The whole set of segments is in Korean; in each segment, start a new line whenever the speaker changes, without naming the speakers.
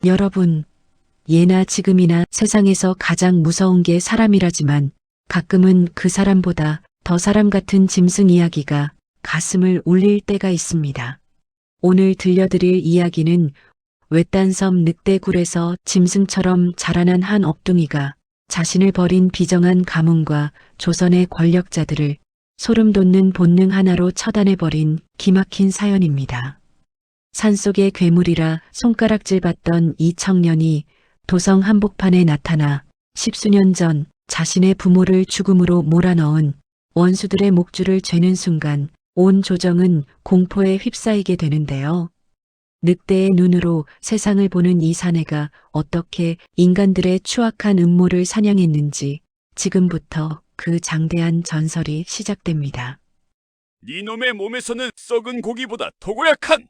여러분, 예나 지금이나 세상에서 가장 무서운 게 사람이라지만 가끔은 그 사람보다 더 사람 같은 짐승 이야기가 가슴을 울릴 때가 있습니다. 오늘 들려드릴 이야기는 외딴섬 늑대굴에서 짐승처럼 자라난 한 업둥이가 자신을 버린 비정한 가문과 조선의 권력자들을 소름 돋는 본능 하나로 처단해버린 기막힌 사연입니다. 산속의 괴물이라 손가락질 받던 이 청년이 도성 한복판에 나타나 십수년 전 자신의 부모를 죽음으로 몰아넣은 원수들의 목줄을 죄는 순간 온 조정은 공포에 휩싸이게 되는데요. 늑대의 눈으로 세상을 보는 이 사내가 어떻게 인간들의 추악한 음모를 사냥했는지 지금부터 그 장대한 전설이 시작됩니다.
니놈의 몸에서는 썩은 고기보다 더 고약한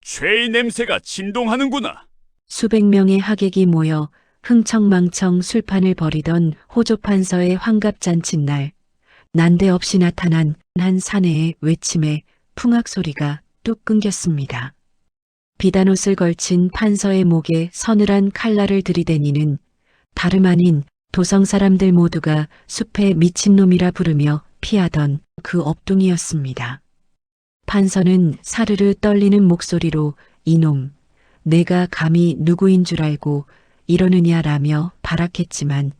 죄의 냄새가 진동하는구나.
수백 명의 하객이 모여 흥청망청 술판을 벌이던 호조판서의 환갑잔칫날, 난데없이 나타난 한 사내의 외침에 풍악 소리가 뚝 끊겼습니다. 비단옷을 걸친 판서의 목에 서늘한 칼날을 들이대니는 다름 아닌 도성 사람들 모두가 숲의 미친놈이라 부르며 피하던 그 업둥이였습니다. 판서는 사르르 떨리는 목소리로 이놈, 내가 감히 누구인 줄 알고 이러느냐라며 발악했지만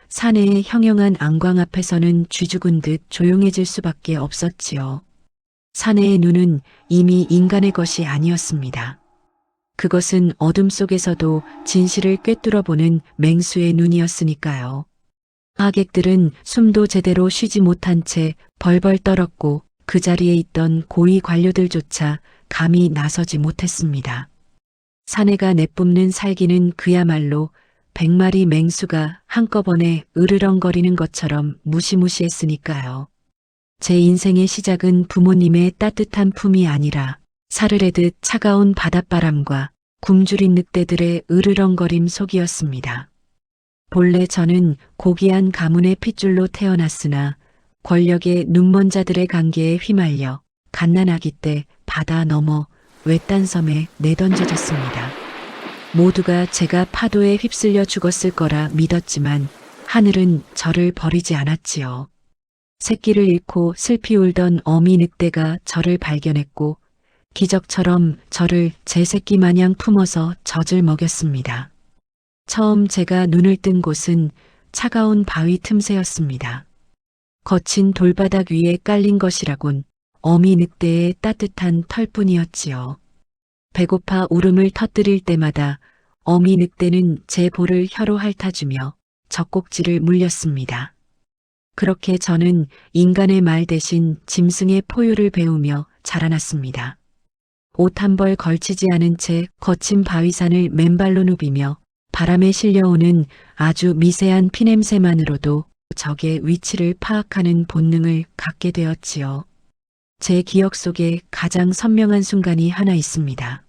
사내의 형형한 안광 앞에서는 쥐죽은 듯 조용해질 수밖에 없었지요. 사내의 눈은 이미 인간의 것이 아니었습니다. 그것은 어둠 속에서도 진실을 꿰뚫어보는 맹수의 눈이었으니까요. 하객들은 숨도 제대로 쉬지 못한 채 벌벌 떨었고 그 자리에 있던 고위 관료들조차 감히 나서지 못했습니다. 사내가 내뿜는 살기는 그야말로 100마리 맹수가 한꺼번에 으르렁거리는 것처럼 무시무시했으니까요. 제 인생의 시작은 부모님의 따뜻한 품이 아니라 사르르듯 차가운 바닷바람과 굶주린 늑대들의 으르렁거림 속이었습니다. 본래 저는 고귀한 가문의 핏줄로 태어났으나 권력의 눈먼 자들의 관계에 휘말려 갓난아기 때 바다 넘어 외딴섬에 내던져졌습니다. 모두가 제가 파도에 휩쓸려 죽었을 거라 믿었지만 하늘은 저를 버리지 않았지요. 새끼를 잃고 슬피 울던 어미 늑대가 저를 발견했고 기적처럼 저를 제 새끼 마냥 품어서 젖을 먹였습니다. 처음 제가 눈을 뜬 곳은 차가운 바위 틈새였습니다. 거친 돌바닥 위에 깔린 것이라곤 어미 늑대의 따뜻한 털뿐이었지요. 배고파 울음을 터뜨릴 때마다 어미 늑대는 제 볼을 혀로 핥아주며 젖꼭지를 물렸습니다. 그렇게 저는 인간의 말 대신 짐승의 포효를 배우며 자라났습니다. 옷 한 벌 걸치지 않은 채 거친 바위산을 맨발로 누비며 바람에 실려오는 아주 미세한 피냄새만으로도 적의 위치를 파악하는 본능을 갖게 되었지요. 제 기억 속에 가장 선명한 순간이 하나 있습니다.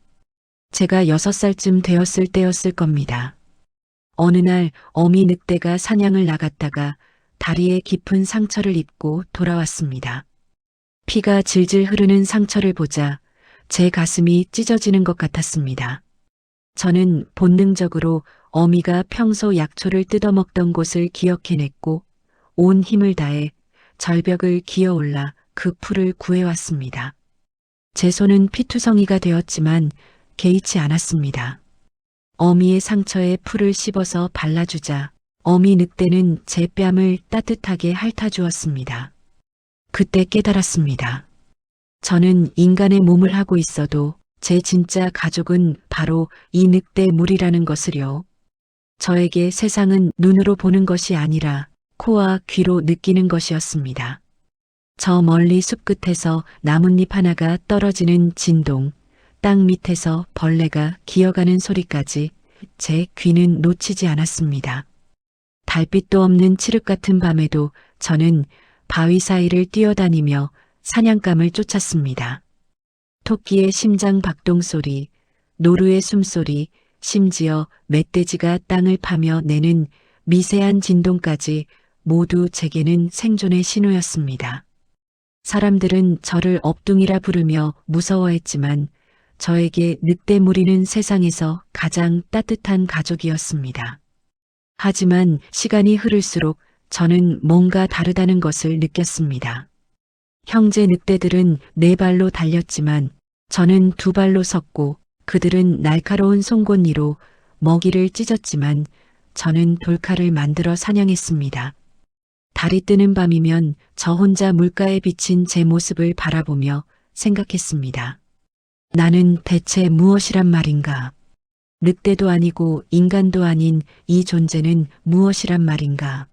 제가 6살쯤 되었을 때였을 겁니다. 어느 날 어미 늑대가 사냥을 나갔다가 다리에 깊은 상처를 입고 돌아왔습니다. 피가 질질 흐르는 상처를 보자 제 가슴이 찢어지는 것 같았습니다. 저는 본능적으로 어미가 평소 약초를 뜯어먹던 곳을 기억해냈고 온 힘을 다해 절벽을 기어올라 그 풀을 구해왔습니다. 제 손은 피투성이가 되었지만 개의치 않았습니다. 어미의 상처에 풀을 씹어서 발라주자 어미 늑대는 제 뺨을 따뜻하게 핥아주었습니다. 그때 깨달았습니다. 저는 인간의 몸을 하고 있어도 제 진짜 가족은 바로 이 늑대물이라는 것을요. 저에게 세상은 눈으로 보는 것이 아니라 코와 귀로 느끼는 것이었습니다. 저 멀리 숲 끝에서 나뭇잎 하나가 떨어지는 진동, 땅 밑에서 벌레가 기어가는 소리까지 제 귀는 놓치지 않았습니다. 달빛도 없는 칠흑 같은 밤에도 저는 바위 사이를 뛰어다니며 사냥감을 쫓았습니다. 토끼의 심장 박동 소리, 노루의 숨소리, 심지어 멧돼지가 땅을 파며 내는 미세한 진동까지 모두 제게는 생존의 신호였습니다. 사람들은 저를 업둥이라 부르며 무서워했지만 저에게 늑대무리는 세상에서 가장 따뜻한 가족이었습니다. 하지만 시간이 흐를수록 저는 뭔가 다르다는 것을 느꼈습니다. 형제 늑대들은 네 발로 달렸지만 저는 두 발로 섰고 그들은 날카로운 송곳니로 먹이를 찢었지만 저는 돌칼을 만들어 사냥했습니다. 달이 뜨는 밤이면 저 혼자 물가에 비친 제 모습을 바라보며 생각했습니다. 나는 대체 무엇이란 말인가? 늑대도 아니고 인간도 아닌 이 존재는 무엇이란 말인가?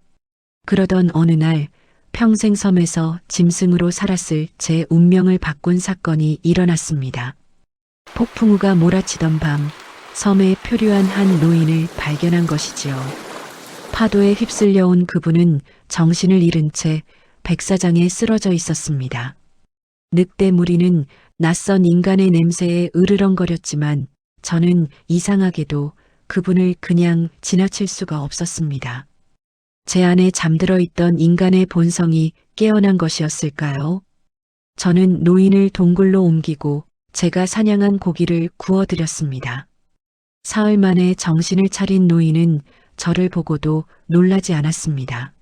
그러던 어느 날 평생 섬에서 짐승으로 살았을 제 운명을 바꾼 사건이 일어났습니다. 폭풍우가 몰아치던 밤, 섬에 표류한 한 노인을 발견한 것이지요. 파도에 휩쓸려 온 그분은 정신을 잃은 채 백사장에 쓰러져 있었습니다. 늑대 무리는 낯선 인간의 냄새에 으르렁거렸지만 저는 이상하게도 그분을 그냥 지나칠 수가 없었습니다. 제 안에 잠들어 있던 인간의 본성이 깨어난 것이었을까요? 저는 노인을 동굴로 옮기고 제가 사냥한 고기를 구워드렸습니다. 사흘 만에 정신을 차린 노인은 저를 보고도 놀라지 않았습니다.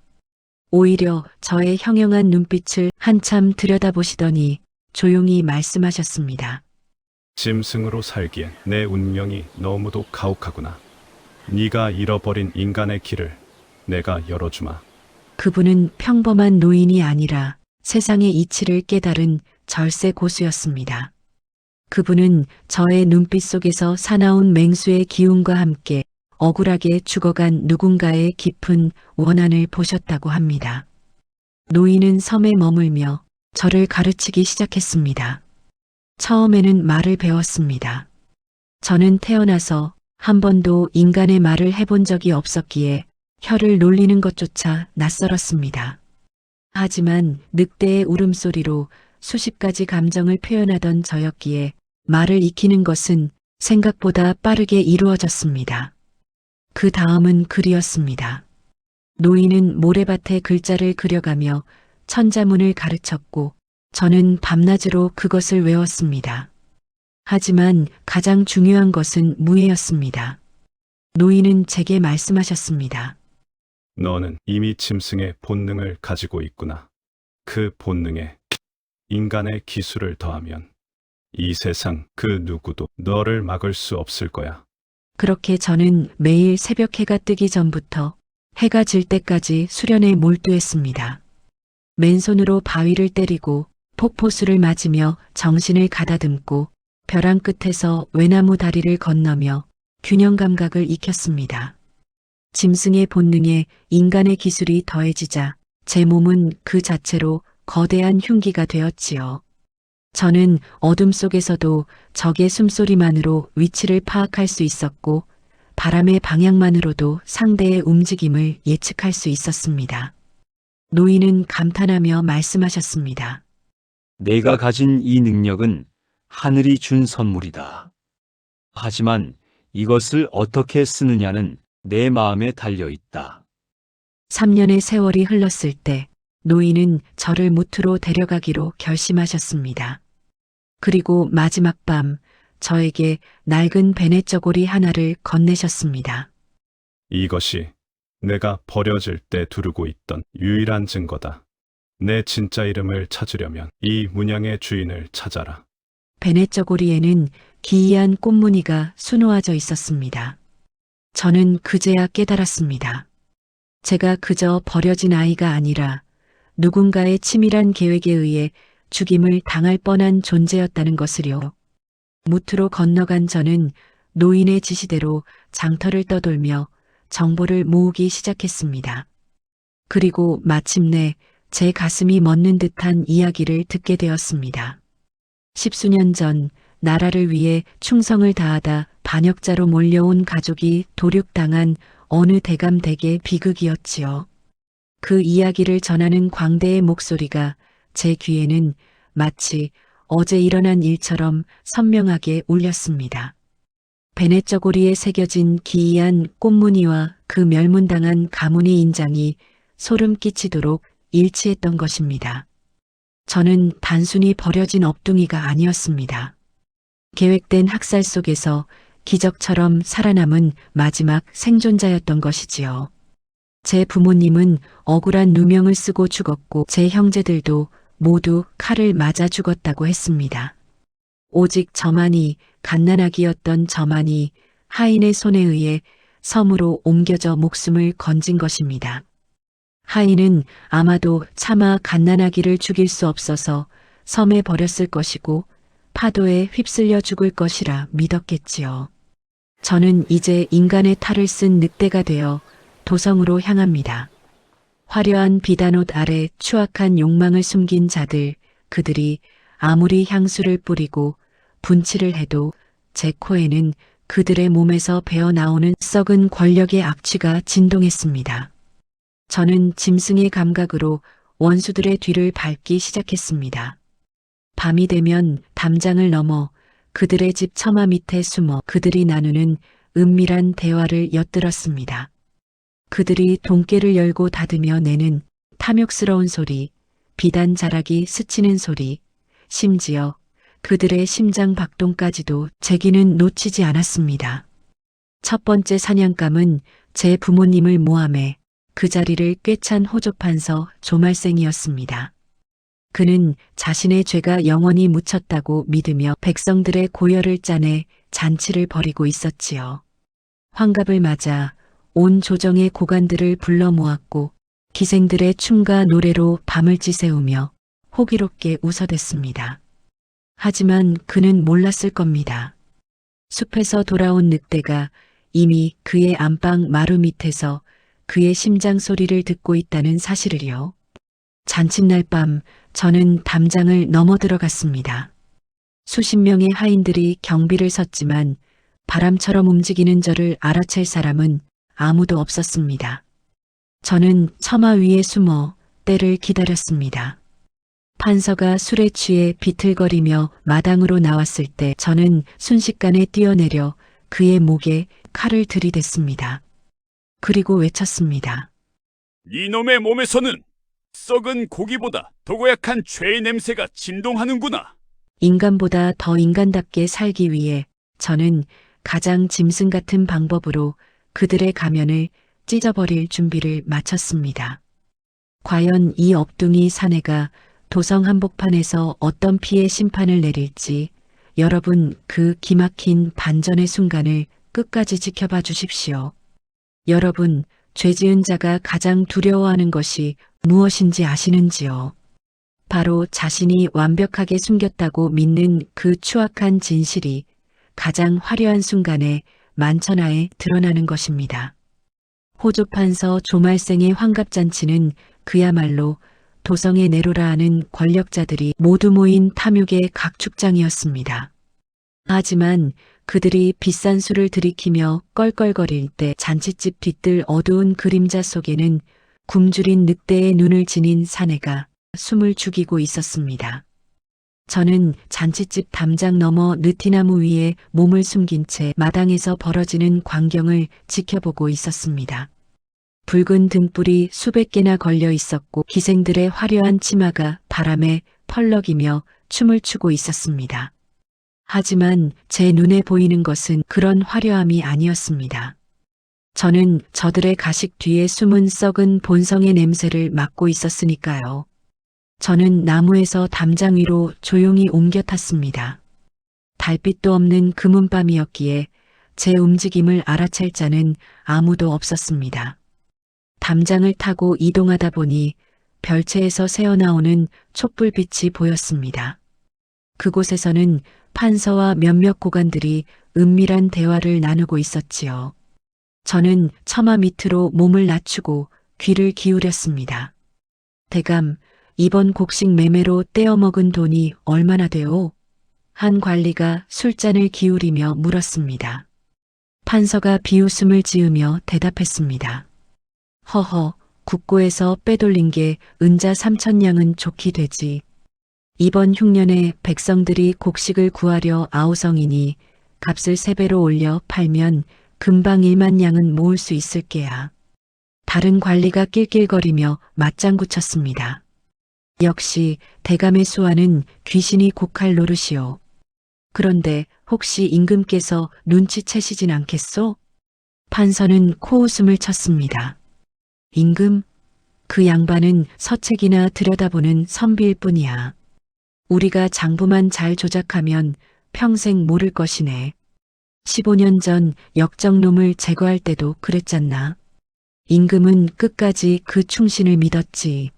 오히려 저의 형형한 눈빛을 한참 들여다보시더니 조용히 말씀하셨습니다.
짐승으로 살기엔 내 운명이 너무도 가혹하구나. 네가 잃어버린 인간의 길을 내가 열어주마.
그분은 평범한 노인이 아니라 세상의 이치를 깨달은 절세 고수였습니다. 그분은 저의 눈빛 속에서 사나운 맹수의 기운과 함께 억울하게 죽어간 누군가의 깊은 원한을 보셨다고 합니다. 노인은 섬에 머물며 저를 가르치기 시작했습니다. 처음에는 말을 배웠습니다. 저는 태어나서 한 번도 인간의 말을 해본 적이 없었기에 혀를 놀리는 것조차 낯설었습니다. 하지만 늑대의 울음소리로 수십 가지 감정을 표현하던 저였기에 말을 익히는 것은 생각보다 빠르게 이루어졌습니다. 그 다음은 글이었습니다. 노인은 모래밭에 글자를 그려가며 천자문을 가르쳤고 저는 밤낮으로 그것을 외웠습니다. 하지만 가장 중요한 것은 무예였습니다. 노인은 제게 말씀하셨습니다.
너는 이미 짐승의 본능을 가지고 있구나. 그 본능에 인간의 기술을 더하면 이 세상 그 누구도 너를 막을 수 없을 거야.
그렇게 저는 매일 새벽 해가 뜨기 전부터 해가 질 때까지 수련에 몰두했습니다. 맨손으로 바위를 때리고 폭포수를 맞으며 정신을 가다듬고 벼랑 끝에서 외나무 다리를 건너며 균형 감각을 익혔습니다. 짐승의 본능에 인간의 기술이 더해지자 제 몸은 그 자체로 거대한 흉기가 되었지요. 저는 어둠 속에서도 적의 숨소리만으로 위치를 파악할 수 있었고 바람의 방향만으로도 상대의 움직임을 예측할 수 있었습니다. 노인은 감탄하며 말씀하셨습니다.
내가 가진 이 능력은 하늘이 준 선물이다. 하지만 이것을 어떻게 쓰느냐는 내 마음에 달려 있다.
3년의 세월이 흘렀을 때 노인은 저를 무트로 데려가기로 결심하셨습니다. 그리고 마지막 밤 저에게 낡은 베네저고리 하나를 건네셨습니다.
이것이 내가 버려질 때 두르고 있던 유일한 증거다. 내 진짜 이름을 찾으려면 이 문양의 주인을 찾아라.
베네저고리에는 기이한 꽃무늬가 수놓아져 있었습니다. 저는 그제야 깨달았습니다. 제가 그저 버려진 아이가 아니라 누군가의 치밀한 계획에 의해 죽임을 당할 뻔한 존재였다는 것을요. 무트로 건너간 저는 노인의 지시대로 장터를 떠돌며 정보를 모으기 시작했습니다. 그리고 마침내 제 가슴이 멎는 듯한 이야기를 듣게 되었습니다. 10수년 전 나라를 위해 충성을 다하다 반역자로 몰려온 가족이 도륙당한 어느 대감댁의 비극이었지요. 그 이야기를 전하는 광대의 목소리가 제 귀에는 마치 어제 일어난 일처럼 선명하게 울렸습니다. 베네저고리에 새겨진 기이한 꽃무늬와 그 멸문당한 가문의 인장이 소름 끼치도록 일치했던 것입니다. 저는 단순히 버려진 업둥이가 아니었습니다. 계획된 학살 속에서 기적처럼 살아남은 마지막 생존자였던 것이지요. 제 부모님은 억울한 누명을 쓰고 죽었고 제 형제들도 모두 칼을 맞아 죽었다고 했습니다. 오직 저만이, 갓난아기였던 저만이 하인의 손에 의해 섬으로 옮겨져 목숨을 건진 것입니다. 하인은 아마도 차마 갓난아기를 죽일 수 없어서 섬에 버렸을 것이고 파도에 휩쓸려 죽을 것이라 믿었겠지요. 저는 이제 인간의 탈을 쓴 늑대가 되어 도성으로 향합니다. 화려한 비단옷 아래 추악한 욕망을 숨긴 자들, 그들이 아무리 향수를 뿌리고 분칠을 해도 제 코에는 그들의 몸에서 배어나오는 썩은 권력의 악취가 진동했습니다. 저는 짐승의 감각으로 원수들의 뒤를 밟기 시작했습니다. 밤이 되면 담장을 넘어 그들의 집 처마 밑에 숨어 그들이 나누는 은밀한 대화를 엿들었습니다. 그들이 돈깨를 열고 닫으며 내는 탐욕스러운 소리, 비단 자락이 스치는 소리, 심지어 그들의 심장 박동까지도 제 귀는 놓치지 않았습니다. 첫 번째 사냥감은 제 부모님을 모함해 그 자리를 꿰찬 호조판서 조말생이었습니다. 그는 자신의 죄가 영원히 묻혔다고 믿으며 백성들의 고열을 짜내 잔치를 벌이고 있었지요. 환갑을 맞아 온 조정의 고관들을 불러 모았고 기생들의 춤과 노래로 밤을 지새우며 호기롭게 웃어댔습니다. 하지만 그는 몰랐을 겁니다. 숲에서 돌아온 늑대가 이미 그의 안방 마루 밑에서 그의 심장 소리를 듣고 있다는 사실을요. 잔칫날 밤 저는 담장을 넘어 들어갔습니다. 수십 명의 하인들이 경비를 섰지만 바람처럼 움직이는 저를 알아챌 사람은 아무도 없었습니다. 저는 처마 위에 숨어 때를 기다렸습니다. 판서가 술에 취해 비틀거리며 마당으로 나왔을 때 저는 순식간에 뛰어내려 그의 목에 칼을 들이댔습니다. 그리고 외쳤습니다.
이놈의 몸에서는 썩은 고기보다 더 고약한 죄의 냄새가 진동하는구나.
인간보다 더 인간답게 살기 위해 저는 가장 짐승 같은 방법으로 그들의 가면을 찢어버릴 준비를 마쳤습니다. 과연 이 업둥이 사내가 도성 한복판에서 어떤 피의 심판을 내릴지 여러분 그 기막힌 반전의 순간을 끝까지 지켜봐 주십시오. 여러분, 죄 지은 자가 가장 두려워하는 것이 무엇인지 아시는지요? 바로 자신이 완벽하게 숨겼다고 믿는 그 추악한 진실이 가장 화려한 순간에 만천하에 드러나는 것입니다. 호조판서 조말생의 환갑잔치는 그야말로 도성의 내로라 하는 권력자들이 모두 모인 탐욕의 각축장이었습니다. 하지만 그들이 비싼 술을 들이키며 껄껄거릴 때 잔칫집 뒤뜰 어두운 그림자 속에는 굶주린 늑대의 눈을 지닌 사내가 숨을 죽이고 있었습니다. 저는 잔칫집 담장 너머 느티나무 위에 몸을 숨긴 채 마당에서 벌어지는 광경을 지켜보고 있었습니다. 붉은 등불이 수백 개나 걸려 있었고 기생들의 화려한 치마가 바람에 펄럭이며 춤을 추고 있었습니다. 하지만 제 눈에 보이는 것은 그런 화려함이 아니었습니다. 저는 저들의 가식 뒤에 숨은 썩은 본성의 냄새를 맡고 있었으니까요. 저는 나무에서 담장 위로 조용히 옮겨 탔습니다. 달빛도 없는 금은밤이었기에 제 움직임을 알아챌 자는 아무도 없었습니다. 담장을 타고 이동하다 보니 별채에서 새어나오는 촛불빛이 보였습니다. 그곳에서는 판서와 몇몇 고관들이 은밀한 대화를 나누고 있었지요. 저는 처마 밑으로 몸을 낮추고 귀를 기울였습니다. 대감, 이번 곡식 매매로 떼어먹은 돈이 얼마나 돼요? 한 관리가 술잔을 기울이며 물었습니다. 판서가 비웃음을 지으며 대답했습니다. 허허, 국고에서 빼돌린 게 은자 3,000냥은 좋게 되지. 이번 흉년에 백성들이 곡식을 구하려 아우성이니 값을 3배로 올려 팔면 금방 1만 냥은 모을 수 있을 게야. 다른 관리가 낄낄거리며 맞장구 쳤습니다. 역시 대감의 수완은 귀신이 곡할 노릇이요. 그런데 혹시 임금께서 눈치채시진 않겠소? 판서는 코웃음을 쳤습니다. 임금? 그 양반은 서책이나 들여다보는 선비일 뿐이야. 우리가 장부만 잘 조작하면 평생 모를 것이네. 15년 전 역정놈을 제거할 때도 그랬잖나. 임금은 끝까지 그 충신을 믿었지.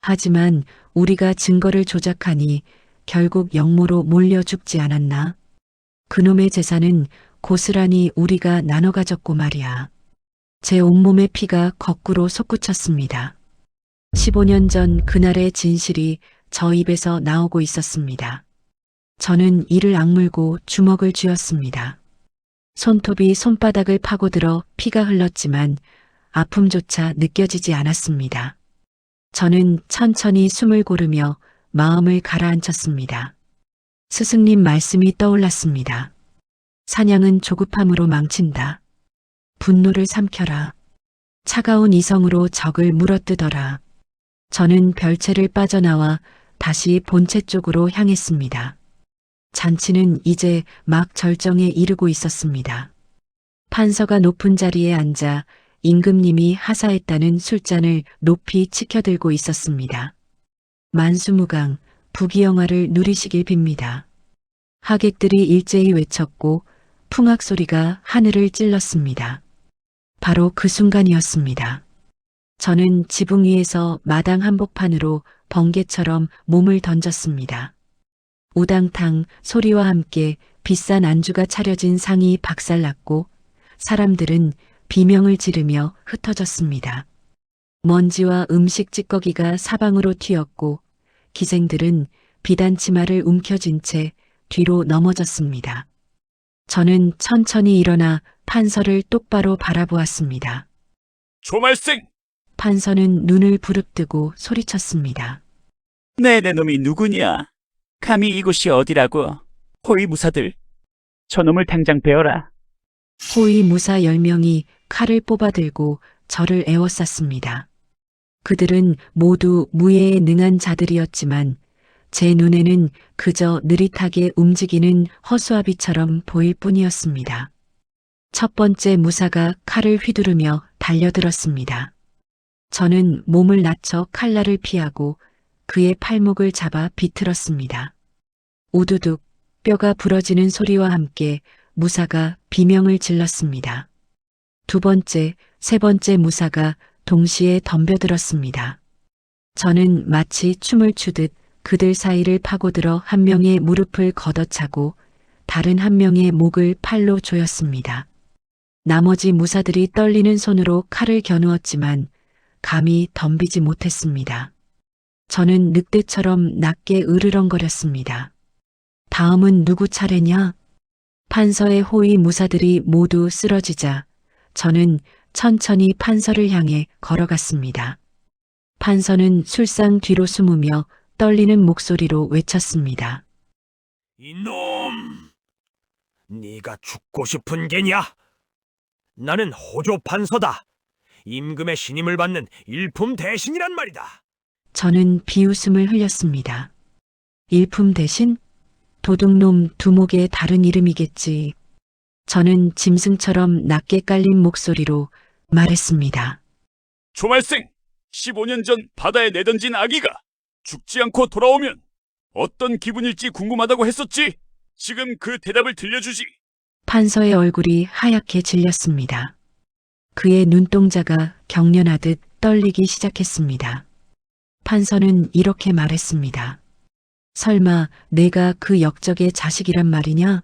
하지만 우리가 증거를 조작하니 결국 역모로 몰려 죽지 않았나? 그놈의 재산은 고스란히 우리가 나눠 가졌고 말이야. 제 온몸의 피가 거꾸로 솟구쳤습니다. 15년 전 그날의 진실이 저 입에서 나오고 있었습니다. 저는 이를 악물고 주먹을 쥐었습니다. 손톱이 손바닥을 파고들어 피가 흘렀지만 아픔조차 느껴지지 않았습니다. 저는 천천히 숨을 고르며 마음을 가라앉혔습니다. 스승님 말씀이 떠올랐습니다. 사냥은 조급함으로 망친다. 분노를 삼켜라. 차가운 이성으로 적을 물어뜯어라. 저는 별채를 빠져나와 다시 본체 쪽으로 향했습니다. 잔치는 이제 막 절정에 이르고 있었습니다. 판서가 높은 자리에 앉아 임금님이 하사했다는 술잔을 높이 치켜들고 있었습니다. 만수무강, 부귀영화를 누리시길 빕니다. 하객들이 일제히 외쳤고 풍악 소리가 하늘을 찔렀습니다. 바로 그 순간이었습니다. 저는 지붕 위에서 마당 한복판으로 번개처럼 몸을 던졌습니다. 우당탕 소리와 함께 비싼 안주가 차려진 상이 박살났고 사람들은 비명을 지르며 흩어졌습니다. 먼지와 음식 찌꺼기가 사방으로 튀었고 기생들은 비단치마를 움켜쥔 채 뒤로 넘어졌습니다. 저는 천천히 일어나 판서를 똑바로 바라보았습니다.
조말생!
판서는 눈을 부릅뜨고 소리쳤습니다.
내 놈이 누구냐? 감히 이곳이 어디라고? 호위무사들, 저놈을 당장 베어라.
호위 무사 10명이 칼을 뽑아들고 저를 에워쌌습니다. 그들은 모두 무예에 능한 자들이었지만 제 눈에는 그저 느릿하게 움직이는 허수아비처럼 보일 뿐이었습니다. 첫 번째 무사가 칼을 휘두르며 달려들었습니다. 저는 몸을 낮춰 칼날을 피하고 그의 팔목을 잡아 비틀었습니다. 우두둑 뼈가 부러지는 소리와 함께 무사가 비명을 질렀습니다. 두 번째, 세 번째 무사가 동시에 덤벼들었습니다. 저는 마치 춤을 추듯 그들 사이를 파고들어 한 명의 무릎을 걷어차고 다른 한 명의 목을 팔로 조였습니다. 나머지 무사들이 떨리는 손으로 칼을 겨누었지만 감히 덤비지 못했습니다. 저는 늑대처럼 낮게 으르렁거렸습니다. 다음은 누구 차례냐? 판서의 호위 무사들이 모두 쓰러지자 저는 천천히 판서를 향해 걸어갔습니다. 판서는 술상 뒤로 숨으며 떨리는 목소리로 외쳤습니다.
이놈! 네가 죽고 싶은 게냐? 나는 호조 판서다. 임금의 신임을 받는 일품 대신이란 말이다.
저는 비웃음을 흘렸습니다. 일품 대신? 도둑놈 두목의 다른 이름이겠지. 저는 짐승처럼 낮게 깔린 목소리로 말했습니다.
조말생! 15년 전 바다에 내던진 아기가 죽지 않고 돌아오면 어떤 기분일지 궁금하다고 했었지? 지금 그 대답을 들려주지.
판서의 얼굴이 하얗게 질렸습니다. 그의 눈동자가 경련하듯 떨리기 시작했습니다. 판서는 이렇게 말했습니다. 설마 내가 그 역적의 자식이란 말이냐?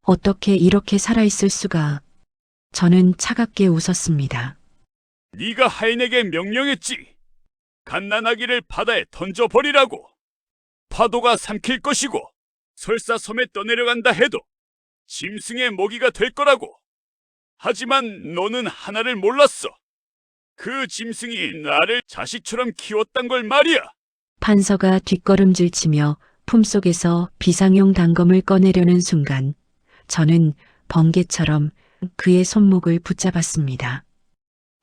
어떻게 이렇게 살아있을 수가? 저는 차갑게 웃었습니다.
네가 하인에게 명령했지. 갓난아기를 바다에 던져버리라고. 파도가 삼킬 것이고 설사 섬에 떠내려간다 해도 짐승의 먹이가 될 거라고. 하지만 너는 하나를 몰랐어. 그 짐승이 나를 자식처럼 키웠단 걸 말이야.
판서가 뒷걸음질치며 품속에서 비상용 단검을 꺼내려는 순간 저는 번개처럼 그의 손목을 붙잡았습니다.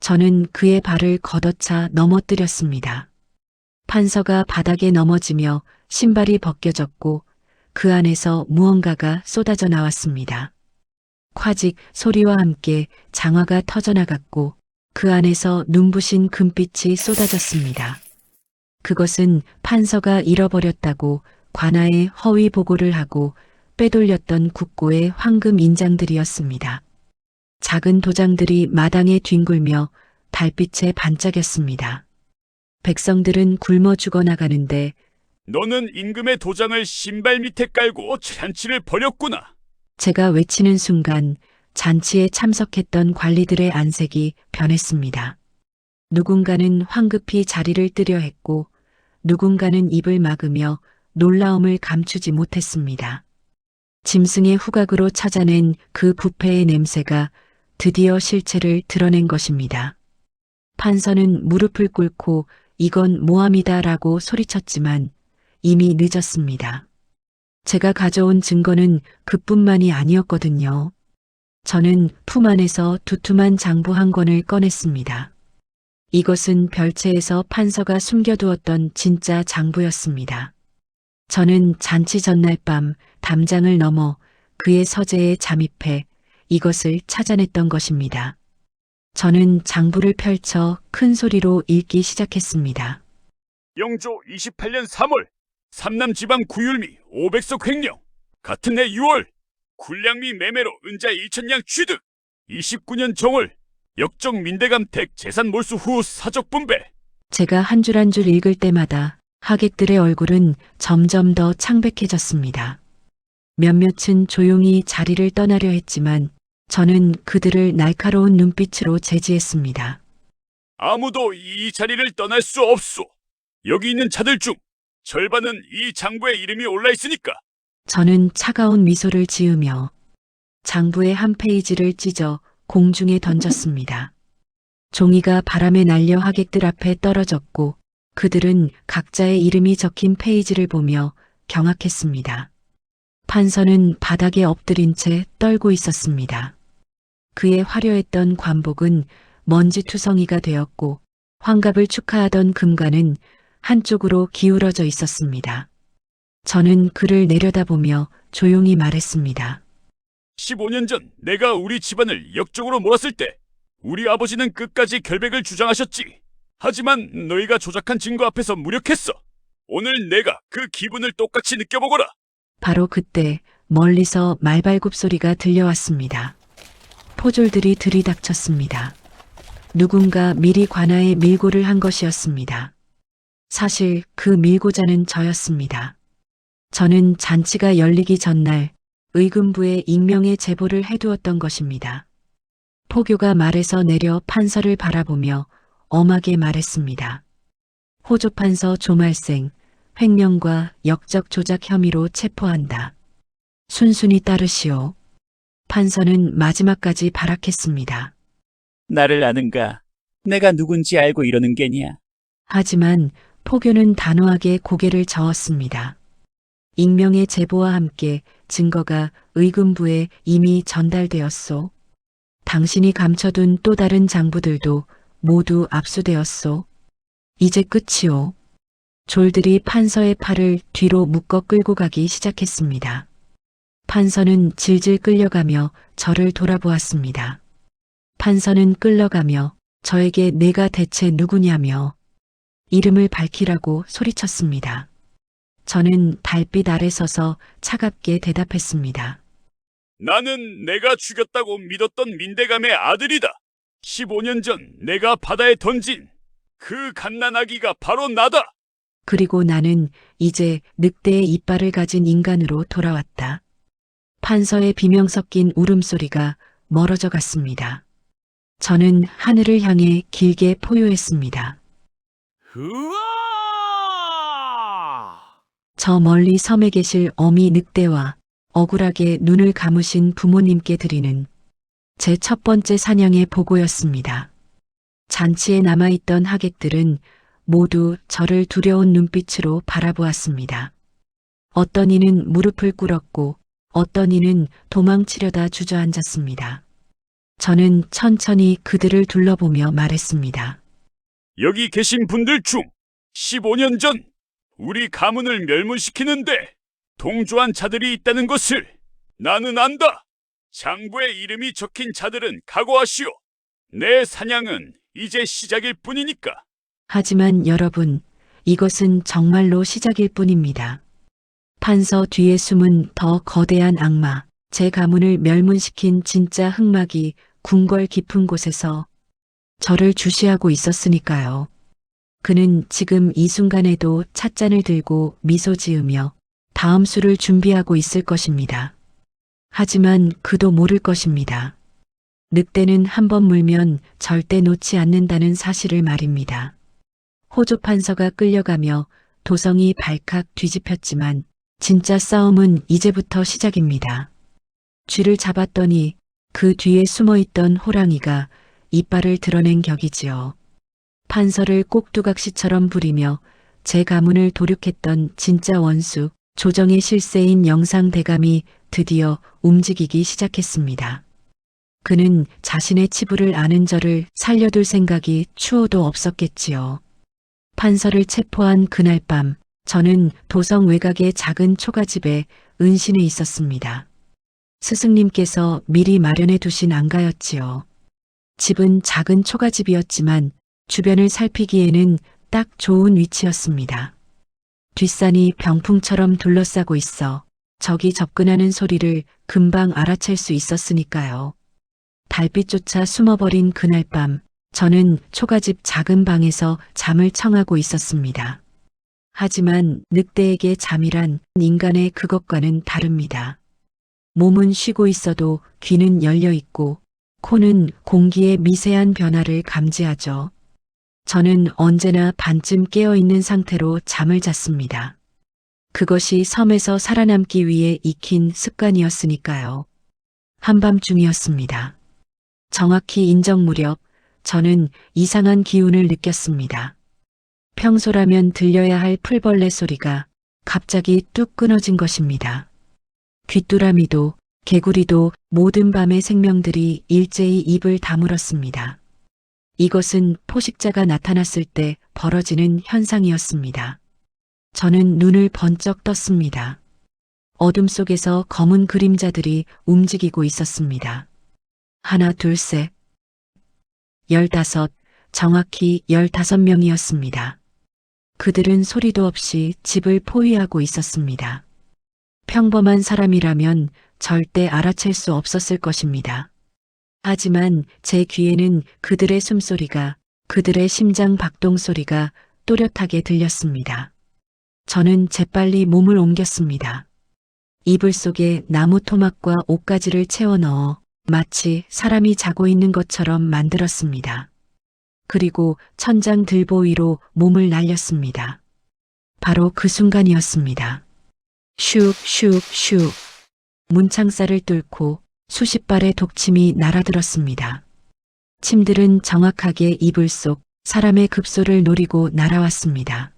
저는 그의 발을 걷어차 넘어뜨렸습니다. 판서가 바닥에 넘어지며 신발이 벗겨졌고 그 안에서 무언가가 쏟아져 나왔습니다. 콰직 소리와 함께 장화가 터져나갔고 그 안에서 눈부신 금빛이 쏟아졌습니다. 그것은 판서가 잃어버렸다고 관아에 허위 보고를 하고 빼돌렸던 국고의 황금 인장들이었습니다. 작은 도장들이 마당에 뒹굴며 달빛에 반짝였습니다. 백성들은 굶어 죽어나가는데
너는 임금의 도장을 신발 밑에 깔고 잔치를 벌였구나.
제가 외치는 순간 잔치에 참석했던 관리들의 안색이 변했습니다. 누군가는 황급히 자리를 뜨려 했고 누군가는 입을 막으며 놀라움을 감추지 못했습니다. 짐승의 후각으로 찾아낸 그 부패의 냄새가 드디어 실체를 드러낸 것입니다. 판서는 무릎을 꿇고 이건 모함이다라고 소리쳤지만 이미 늦었습니다. 제가 가져온 증거는 그뿐만이 아니었거든요. 저는 품 안에서 두툼한 장부 한 권을 꺼냈습니다. 이것은 별채에서 판서가 숨겨두었던 진짜 장부였습니다. 저는 잔치 전날 밤 담장을 넘어 그의 서재에 잠입해 이것을 찾아냈던 것입니다. 저는 장부를 펼쳐 큰 소리로 읽기 시작했습니다.
영조 28년 3월 삼남 지방 구율미 500석 횡령 같은 해 6월 군량미 매매로 은자 1,000량 취득 29년 정월 역적 민대감택 재산 몰수 후 사적 분배.
제가 한 줄 한 줄 읽을 때마다 하객들의 얼굴은 점점 더 창백해졌습니다. 몇몇은 조용히 자리를 떠나려 했지만 저는 그들을 날카로운 눈빛으로 제지했습니다.
아무도 이 자리를 떠날 수 없소. 여기 있는 자들 중 절반은 이 장부에 이름이 올라 있으니까.
저는 차가운 미소를 지으며 장부의 한 페이지를 찢어 공중에 던졌습니다. 종이가 바람에 날려 하객들 앞에 떨어졌고 그들은 각자의 이름이 적힌 페이지를 보며 경악했습니다. 판서는 바닥에 엎드린 채 떨고 있었습니다. 그의 화려했던 관복은 먼지투성이가 되었고 환갑을 축하하던 금관은 한쪽으로 기울어져 있었습니다. 저는 그를 내려다보며 조용히 말했습니다.
15년 전 내가 우리 집안을 역적으로 몰았을 때 우리 아버지는 끝까지 결백을 주장하셨지. 하지만 너희가 조작한 증거 앞에서 무력했어. 오늘 내가 그 기분을 똑같이 느껴보거라.
바로 그때 멀리서 말발굽 소리가 들려왔습니다. 포졸들이 들이닥쳤습니다. 누군가 미리 관아에 밀고를 한 것이었습니다. 사실 그 밀고자는 저였습니다. 저는 잔치가 열리기 전날 의금부에 익명의 제보를 해두었던 것입니다. 포교가 말에서 내려 판서를 바라보며 엄하게 말했습니다. 호조판서 조말생, 횡령과 역적 조작 혐의로 체포한다. 순순히 따르시오. 판서는 마지막까지 발악했습니다.
나를 아는가? 내가 누군지 알고 이러는 게냐?
하지만 포교는 단호하게 고개를 저었습니다. 익명의 제보와 함께 증거가 의금부에 이미 전달되었소. 당신이 감춰둔 또 다른 장부들도 모두 압수되었소. 이제 끝이오. 졸들이 판서의 팔을 뒤로 묶어 끌고 가기 시작했습니다. 판서는 질질 끌려가며 저를 돌아보았습니다. 판서는 끌려가며 저에게 내가 대체 누구냐며 이름을 밝히라고 소리쳤습니다. 저는 달빛 아래 서서 차갑게 대답했습니다.
나는 내가 죽였다고 믿었던 민대감의 아들이다. 15년 전 내가 바다에 던진 그 갓난아기가 바로 나다.
그리고 나는 이제 늑대의 이빨을 가진 인간으로 돌아왔다. 판서의 비명 섞인 울음소리가 멀어져 갔습니다. 저는 하늘을 향해 길게 포효했습니다.
으아!
저 멀리 섬에 계실 어미 늑대와 억울하게 눈을 감으신 부모님께 드리는 제 첫 번째 사냥의 보고였습니다. 잔치에 남아있던 하객들은 모두 저를 두려운 눈빛으로 바라보았습니다. 어떤 이는 무릎을 꿇었고 어떤 이는 도망치려다 주저앉았습니다. 저는 천천히 그들을 둘러보며 말했습니다.
여기 계신 분들 중 15년 전 우리 가문을 멸문시키는데 동조한 자들이 있다는 것을 나는 안다. 장부의 이름이 적힌 자들은 각오하시오. 내 사냥은 이제 시작일 뿐이니까.
하지만 여러분, 이것은 정말로 시작일 뿐입니다. 판서 뒤에 숨은 더 거대한 악마, 제 가문을 멸문시킨 진짜 흑막이 궁궐 깊은 곳에서 저를 주시하고 있었으니까요. 그는 지금 이 순간에도 찻잔을 들고 미소 지으며 다음 수를 준비하고 있을 것입니다. 하지만 그도 모를 것입니다. 늑대는 한 번 물면 절대 놓지 않는다는 사실을 말입니다. 호조 판서가 끌려가며 도성이 발칵 뒤집혔지만 진짜 싸움은 이제부터 시작입니다. 쥐를 잡았더니 그 뒤에 숨어있던 호랑이가 이빨을 드러낸 격이지요. 판서를 꼭두각시처럼 부리며 제 가문을 도륙했던 진짜 원수, 조정의 실세인 영상대감이 드디어 움직이기 시작했습니다. 그는 자신의 치부를 아는 저를 살려둘 생각이 추호도 없었겠지요. 판서를 체포한 그날 밤, 저는 도성 외곽의 작은 초가집에 은신해 있었습니다. 스승님께서 미리 마련해 두신 안가였지요. 집은 작은 초가집이었지만 주변을 살피기에는 딱 좋은 위치였습니다. 뒷산이 병풍처럼 둘러싸고 있어 적이 접근하는 소리를 금방 알아챌 수 있었으니까요. 달빛조차 숨어버린 그날 밤, 저는 초가집 작은 방에서 잠을 청하고 있었습니다. 하지만 늑대에게 잠이란 인간의 그것과는 다릅니다. 몸은 쉬고 있어도 귀는 열려 있고 코는 공기의 미세한 변화를 감지하죠. 저는 언제나 반쯤 깨어있는 상태로 잠을 잤습니다. 그것이 섬에서 살아남기 위해 익힌 습관이었으니까요. 한밤중이었습니다. 정확히 인정 무렵 저는 이상한 기운을 느꼈습니다. 평소라면 들려야 할 풀벌레 소리가 갑자기 뚝 끊어진 것입니다. 귀뚜라미도 개구리도 모든 밤의 생명들이 일제히 입을 다물었습니다. 이것은 포식자가 나타났을 때 벌어지는 현상이었습니다. 저는 눈을 번쩍 떴습니다. 어둠 속에서 검은 그림자들이 움직이고 있었습니다. 하나, 둘, 셋, 15, 정확히 15명이었습니다. 그들은 소리도 없이 집을 포위하고 있었습니다. 평범한 사람이라면 절대 알아챌 수 없었을 것입니다. 하지만 제 귀에는 그들의 숨소리가, 그들의 심장 박동 소리가 또렷하게 들렸습니다. 저는 재빨리 몸을 옮겼습니다. 이불 속에 나무 토막과 옷가지를 채워 넣어 마치 사람이 자고 있는 것처럼 만들었습니다. 그리고 천장 들보 위로 몸을 날렸습니다. 바로 그 순간이었습니다. 슉슉슉. 문창살을 뚫고 수십 발의 독침이 날아들었습니다. 침들은 정확하게 이불 속 사람의 급소를 노리고 날아왔습니다.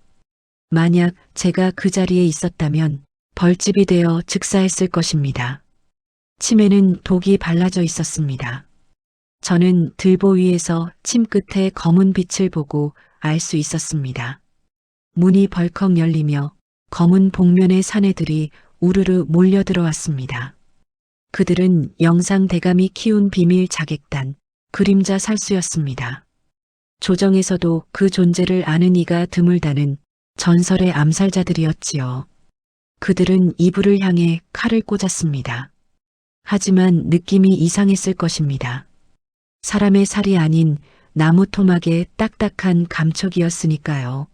만약 제가 그 자리에 있었다면 벌집이 되어 즉사했을 것입니다. 침에는 독이 발라져 있었습니다. 저는 들보 위에서 침 끝에 검은 빛을 보고 알 수 있었습니다. 문이 벌컥 열리며 검은 복면의 사내들이 우르르 몰려들어왔습니다. 그들은 영상대감이 키운 비밀 자객단, 그림자 살수였습니다. 조정에서도 그 존재를 아는 이가 드물다는 전설의 암살자들이었지요. 그들은 이불을 향해 칼을 꽂았습니다. 하지만 느낌이 이상했을 것입니다. 사람의 살이 아닌 나무 토막의 딱딱한 감촉이었으니까요.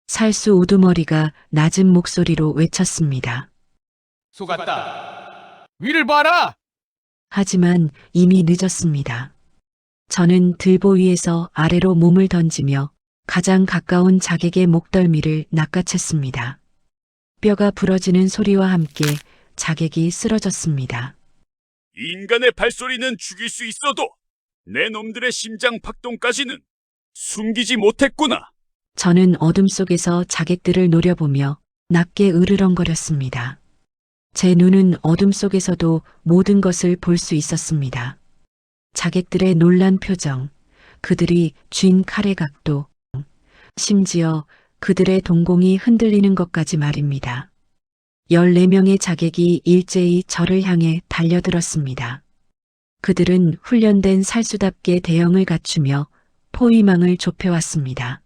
살수 우두머리가 낮은 목소리로 외쳤습니다.
속았다. 위를 봐라!
하지만 이미 늦었습니다. 저는 들보 위에서 아래로 몸을 던지며 가장 가까운 자객의 목덜미를 낚아챘습니다. 뼈가 부러지는 소리와 함께 자객이 쓰러졌습니다.
인간의 발소리는 죽일 수 있어도 내 놈들의 심장 박동까지는 숨기지 못했구나.
저는 어둠 속에서 자객들을 노려보며 낮게 으르렁거렸습니다. 제 눈은 어둠 속에서도 모든 것을 볼 수 있었습니다. 자객들의 놀란 표정, 그들이 쥔 칼의 각도, 심지어 그들의 동공이 흔들리는 것까지 말입니다. 14명의 자객이 일제히 저를 향해 달려들었습니다. 그들은 훈련된 살수답게 대형을 갖추며 포위망을 좁혀왔습니다.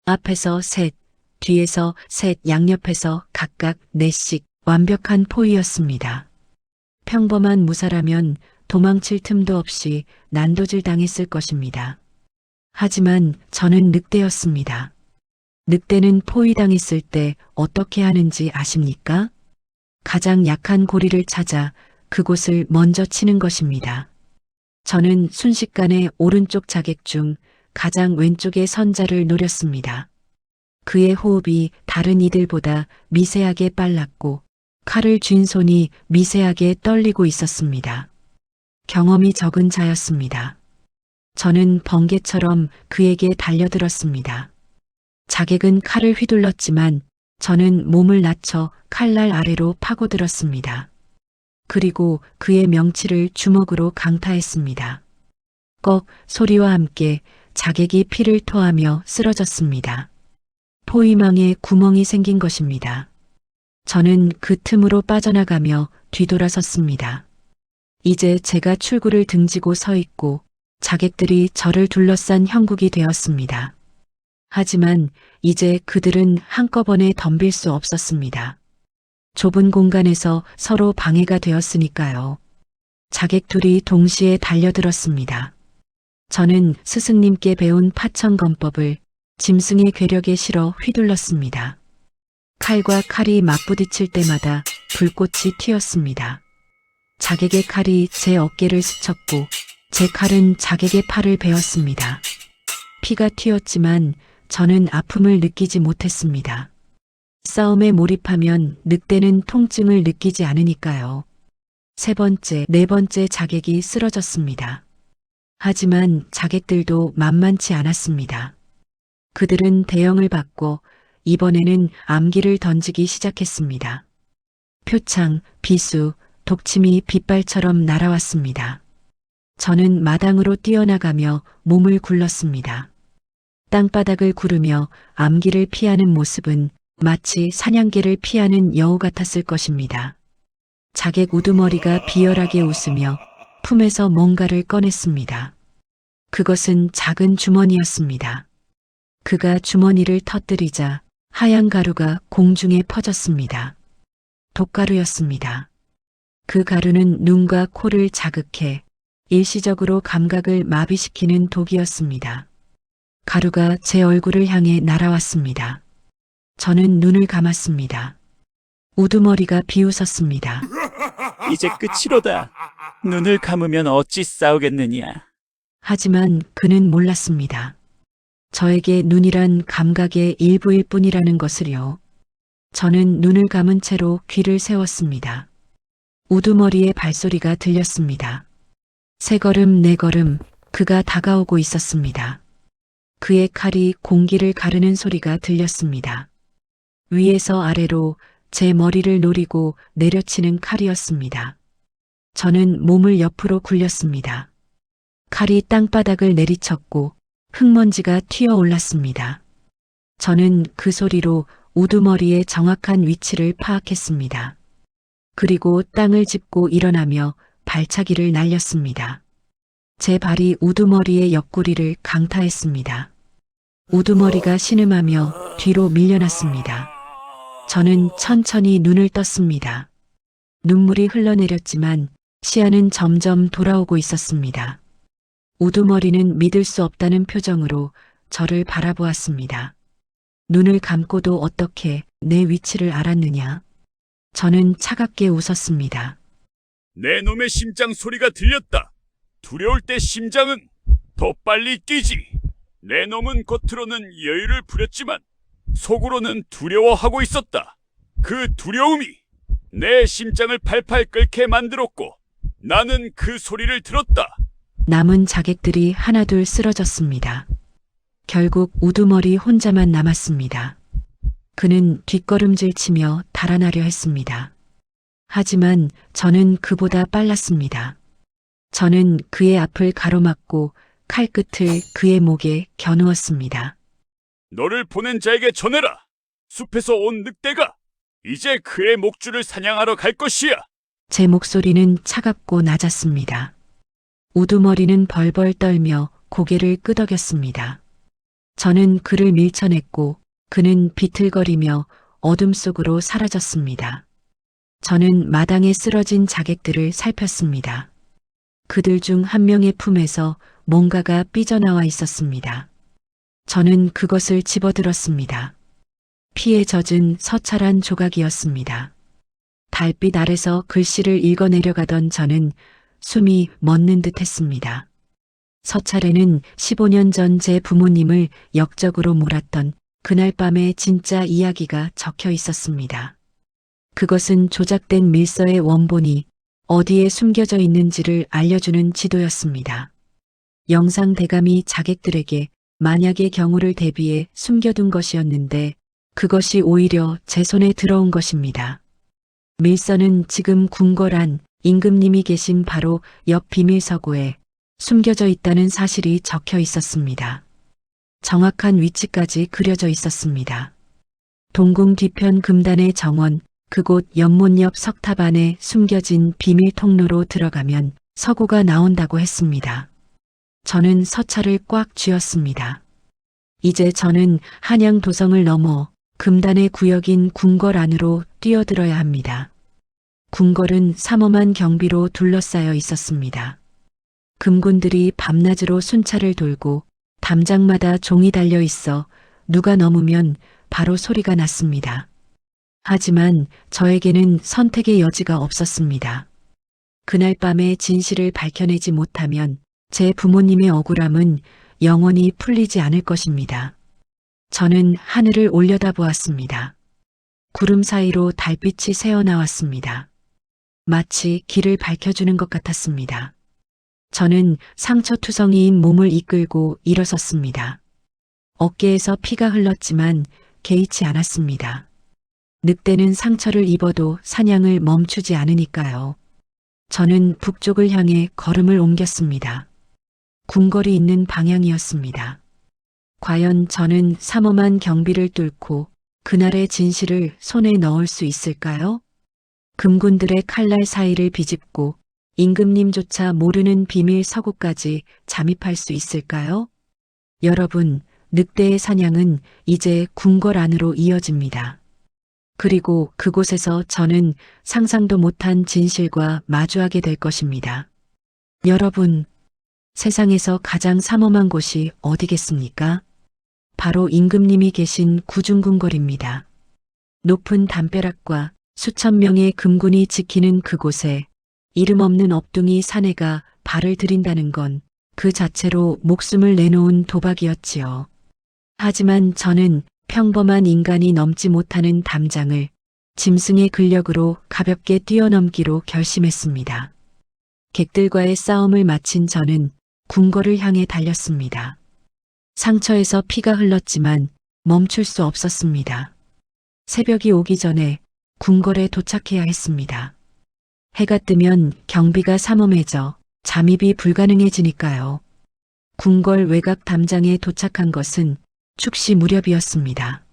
앞에서 셋, 뒤에서 셋, 양옆에서 각각 넷씩 완벽한 포위였습니다. 평범한 무사라면 도망칠 틈도 없이 난도질 당했을 것입니다. 하지만 저는 늑대였습니다. 늑대는 포위당했을 때 어떻게 하는지 아십니까? 가장 약한 고리를 찾아 그곳을 먼저 치는 것입니다. 저는 순식간에 오른쪽 자객 중 가장 왼쪽의 선자를 노렸습니다. 그의 호흡이 다른 이들보다 미세하게 빨랐고 칼을 쥔 손이 미세하게 떨리고 있었습니다. 경험이 적은 자였습니다. 저는 번개처럼 그에게 달려들었습니다. 자객은 칼을 휘둘렀지만 저는 몸을 낮춰 칼날 아래로 파고들었습니다. 그리고 그의 명치를 주먹으로 강타했습니다. 꺽 소리와 함께 자객이 피를 토하며 쓰러졌습니다. 포위망에 구멍이 생긴 것입니다. 저는 그 틈으로 빠져나가며 뒤돌아섰습니다. 이제 제가 출구를 등지고 서 있고 자객들이 저를 둘러싼 형국이 되었습니다. 하지만 이제 그들은 한꺼번에 덤빌 수 없었습니다. 좁은 공간에서 서로 방해가 되었으니까요. 자객 둘이 동시에 달려들었습니다. 저는 스승님께 배운 파천검법을 짐승의 괴력에 실어 휘둘렀습니다. 칼과 칼이 맞부딪힐 때마다 불꽃이 튀었습니다. 자객의 칼이 제 어깨를 스쳤고 제 칼은 자객의 팔을 베었습니다. 피가 튀었지만 저는 아픔을 느끼지 못했습니다. 싸움에 몰입하면 늑대는 통증을 느끼지 않으니까요. 세 번째, 네 번째 자객이 쓰러졌습니다. 하지만 자객들도 만만치 않았습니다. 그들은 대형을 받고 이번에는 암기를 던지기 시작했습니다. 표창, 비수, 독침이 빗발처럼 날아왔습니다. 저는 마당으로 뛰어나가며 몸을 굴렀습니다. 땅바닥을 구르며 암기를 피하는 모습은 마치 사냥개를 피하는 여우 같았을 것입니다. 자객 우두머리가 비열하게 웃으며 품에서 뭔가를 꺼냈습니다. 그것은 작은 주머니였습니다. 그가 주머니를 터뜨리자 하얀 가루가 공중에 퍼졌습니다. 독가루였습니다. 그 가루는 눈과 코를 자극해 일시적으로 감각을 마비시키는 독이었습니다. 가루가 제 얼굴을 향해 날아왔습니다. 저는 눈을 감았습니다. 우두머리가 비웃었습니다.
이제 끝이로다. 눈을 감으면 어찌 싸우겠느냐.
하지만 그는 몰랐습니다. 저에게 눈이란 감각의 일부일 뿐이라는 것을요. 저는 눈을 감은 채로 귀를 세웠습니다. 우두머리의 발소리가 들렸습니다. 세 걸음 네 걸음 그가 다가오고 있었습니다. 그의 칼이 공기를 가르는 소리가 들렸습니다. 위에서 아래로 제 머리를 노리고 내려치는 칼이었습니다. 저는 몸을 옆으로 굴렸습니다. 칼이 땅바닥을 내리쳤고 흙먼지가 튀어 올랐습니다. 저는 그 소리로 우두머리의 정확한 위치를 파악했습니다. 그리고 땅을 짚고 일어나며 발차기를 날렸습니다. 제 발이 우두머리의 옆구리를 강타했습니다. 우두머리가 신음하며 뒤로 밀려났습니다. 저는 천천히 눈을 떴습니다. 눈물이 흘러내렸지만 시야는 점점 돌아오고 있었습니다. 우두머리는 믿을 수 없다는 표정으로 저를 바라보았습니다. 눈을 감고도 어떻게 내 위치를 알았느냐? 저는 차갑게 웃었습니다.
내 놈의 심장 소리가 들렸다. 두려울 때 심장은 더 빨리 뛰지. 내 놈은 겉으로는 여유를 부렸지만 속으로는 두려워하고 있었다. 그 두려움이 내 심장을 팔팔 끓게 만들었고 나는 그 소리를 들었다.
남은 자객들이 하나둘 쓰러졌습니다. 결국 우두머리 혼자만 남았습니다. 그는 뒷걸음질 치며 달아나려 했습니다. 하지만 저는 그보다 빨랐습니다. 저는 그의 앞을 가로막고 칼끝을 그의 목에 겨누었습니다.
너를 보낸 자에게 전해라. 숲에서 온 늑대가 이제 그의 목줄을 사냥하러 갈 것이야.
제 목소리는 차갑고 낮았습니다. 우두머리는 벌벌 떨며 고개를 끄덕였습니다. 저는 그를 밀쳐냈고 그는 비틀거리며 어둠 속으로 사라졌습니다. 저는 마당에 쓰러진 자객들을 살폈습니다. 그들 중 한 명의 품에서 뭔가가 삐져나와 있었습니다. 저는 그것을 집어들었습니다. 피에 젖은 서찰한 조각이었습니다. 달빛 아래서 글씨를 읽어내려가던 저는 숨이 멎는 듯 했습니다. 서찰에는 15년 전 제 부모님을 역적으로 몰았던 그날 밤의 진짜 이야기가 적혀 있었습니다. 그것은 조작된 밀서의 원본이 어디에 숨겨져 있는지를 알려주는 지도였습니다. 영상 대감이 자객들에게 만약의 경우를 대비해 숨겨둔 것이었는데 그것이 오히려 제 손에 들어온 것입니다. 밀서는 지금 궁궐안 임금님이 계신 바로 옆 비밀서고에 숨겨져 있다는 사실이 적혀 있었습니다. 정확한 위치까지 그려져 있었습니다. 동궁 뒤편 금단의 정원, 그곳 연못 옆 석탑 안에 숨겨진 비밀 통로로 들어가면 서고가 나온다고 했습니다. 저는 서찰을 꽉 쥐었습니다. 이제 저는 한양 도성을 넘어 금단의 구역인 궁궐 안으로 뛰어들어야 합니다. 궁궐은 삼엄한 경비로 둘러싸여 있었습니다. 금군들이 밤낮으로 순찰을 돌고 담장마다 종이 달려 있어 누가 넘으면 바로 소리가 났습니다. 하지만 저에게는 선택의 여지가 없었습니다. 그날 밤의 진실을 밝혀내지 못하면 제 부모님의 억울함은 영원히 풀리지 않을 것입니다. 저는 하늘을 올려다보았습니다. 구름 사이로 달빛이 새어나왔습니다. 마치 길을 밝혀주는 것 같았습니다. 저는 상처투성이인 몸을 이끌고 일어섰습니다. 어깨에서 피가 흘렀지만 개의치 않았습니다. 늑대는 상처를 입어도 사냥을 멈추지 않으니까요. 저는 북쪽을 향해 걸음을 옮겼습니다. 궁궐이 있는 방향이었습니다. 과연 저는 삼엄한 경비를 뚫고 그날의 진실을 손에 넣을 수 있을까요? 금군들의 칼날 사이를 비집고 임금님조차 모르는 비밀 서구까지 잠입할 수 있을까요? 여러분, 늑대의 사냥은 이제 궁궐 안으로 이어집니다. 그리고 그곳에서 저는 상상도 못한 진실과 마주하게 될 것입니다. 여러분, 세상에서 가장 삼엄한 곳이 어디겠습니까? 바로 임금님이 계신 구중궁궐입니다. 높은 담벼락과 수천 명의 금군이 지키는 그곳에 이름 없는 업둥이 사내가 발을 들인다는 건 그 자체로 목숨을 내놓은 도박이었지요. 하지만 저는 평범한 인간이 넘지 못하는 담장을 짐승의 근력으로 가볍게 뛰어넘기로 결심했습니다. 객들과의 싸움을 마친 저는 궁궐을 향해 달렸습니다. 상처에서 피가 흘렀지만 멈출 수 없었습니다. 새벽이 오기 전에 궁궐에 도착해야 했습니다. 해가 뜨면 경비가 삼엄해져 잠입이 불가능해지니까요. 궁궐 외곽 담장에 도착한 것은 축시 무렵이었습니다.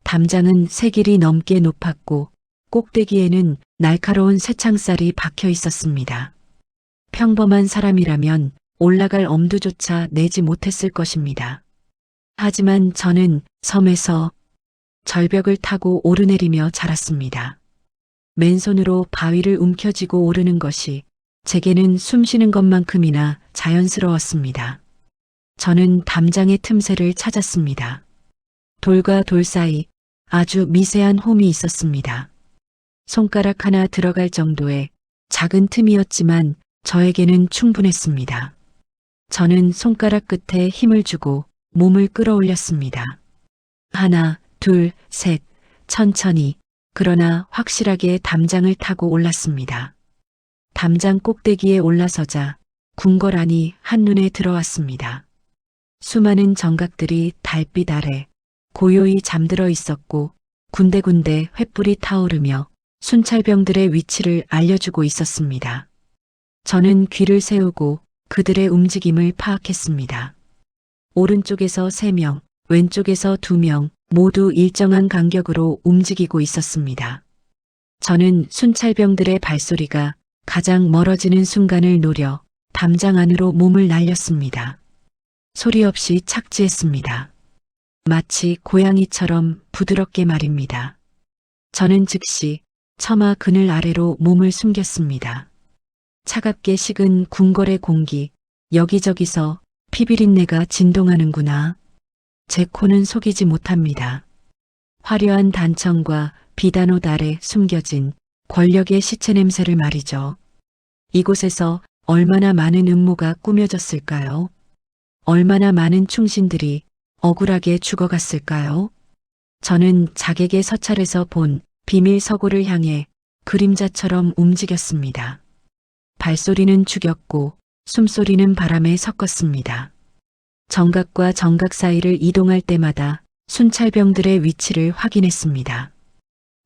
담장은 3길이 넘게 높았고 꼭대기에는 날카로운 쇠창살이 박혀 있었습니다. 평범한 사람이라면 올라갈 엄두조차 내지 못했을 것입니다. 하지만 저는 섬에서 절벽을 타고 오르내리며 자랐습니다. 맨손으로 바위를 움켜쥐고 오르는 것이 제게는 숨쉬는 것만큼이나 자연스러웠습니다. 저는 담장의 틈새를 찾았습니다. 돌과 돌 사이 아주 미세한 홈이 있었습니다. 손가락 하나 들어갈 정도의 작은 틈이었지만 저에게는 충분했습니다. 저는 손가락 끝에 힘을 주고 몸을 끌어올렸습니다. 하나, 둘, 셋, 천천히, 그러나 확실하게 담장을 타고 올랐습니다. 담장 꼭대기에 올라서자 궁궐 안이 한눈에 들어왔습니다. 수많은 정각들이 달빛 아래 고요히 잠들어 있었고 군데군데 횃불이 타오르며 순찰병들의 위치를 알려주고 있었습니다. 저는 귀를 세우고 그들의 움직임을 파악했습니다. 오른쪽에서 3명, 왼쪽에서 2명, 모두 일정한 간격으로 움직이고 있었습니다. 저는 순찰병들의 발소리가 가장 멀어지는 순간을 노려 담장 안으로 몸을 날렸습니다. 소리 없이 착지했습니다. 마치 고양이처럼 부드럽게 말입니다. 저는 즉시 처마 그늘 아래로 몸을 숨겼습니다. 차갑게 식은 궁궐의 공기, 여기저기서 피비린내가 진동하는구나. 제 코는 속이지 못합니다. 화려한 단청과 비단옷 아래 숨겨진 권력의 시체 냄새를 말이죠. 이곳에서 얼마나 많은 음모가 꾸며졌을까요? 얼마나 많은 충신들이 억울하게 죽어갔을까요? 저는 자객의 서찰에서 본 비밀 서고를 향해 그림자처럼 움직였습니다. 발소리는 죽였고 숨소리는 바람에 섞었습니다. 정각과 정각 사이를 이동할 때마다 순찰병들의 위치를 확인했습니다.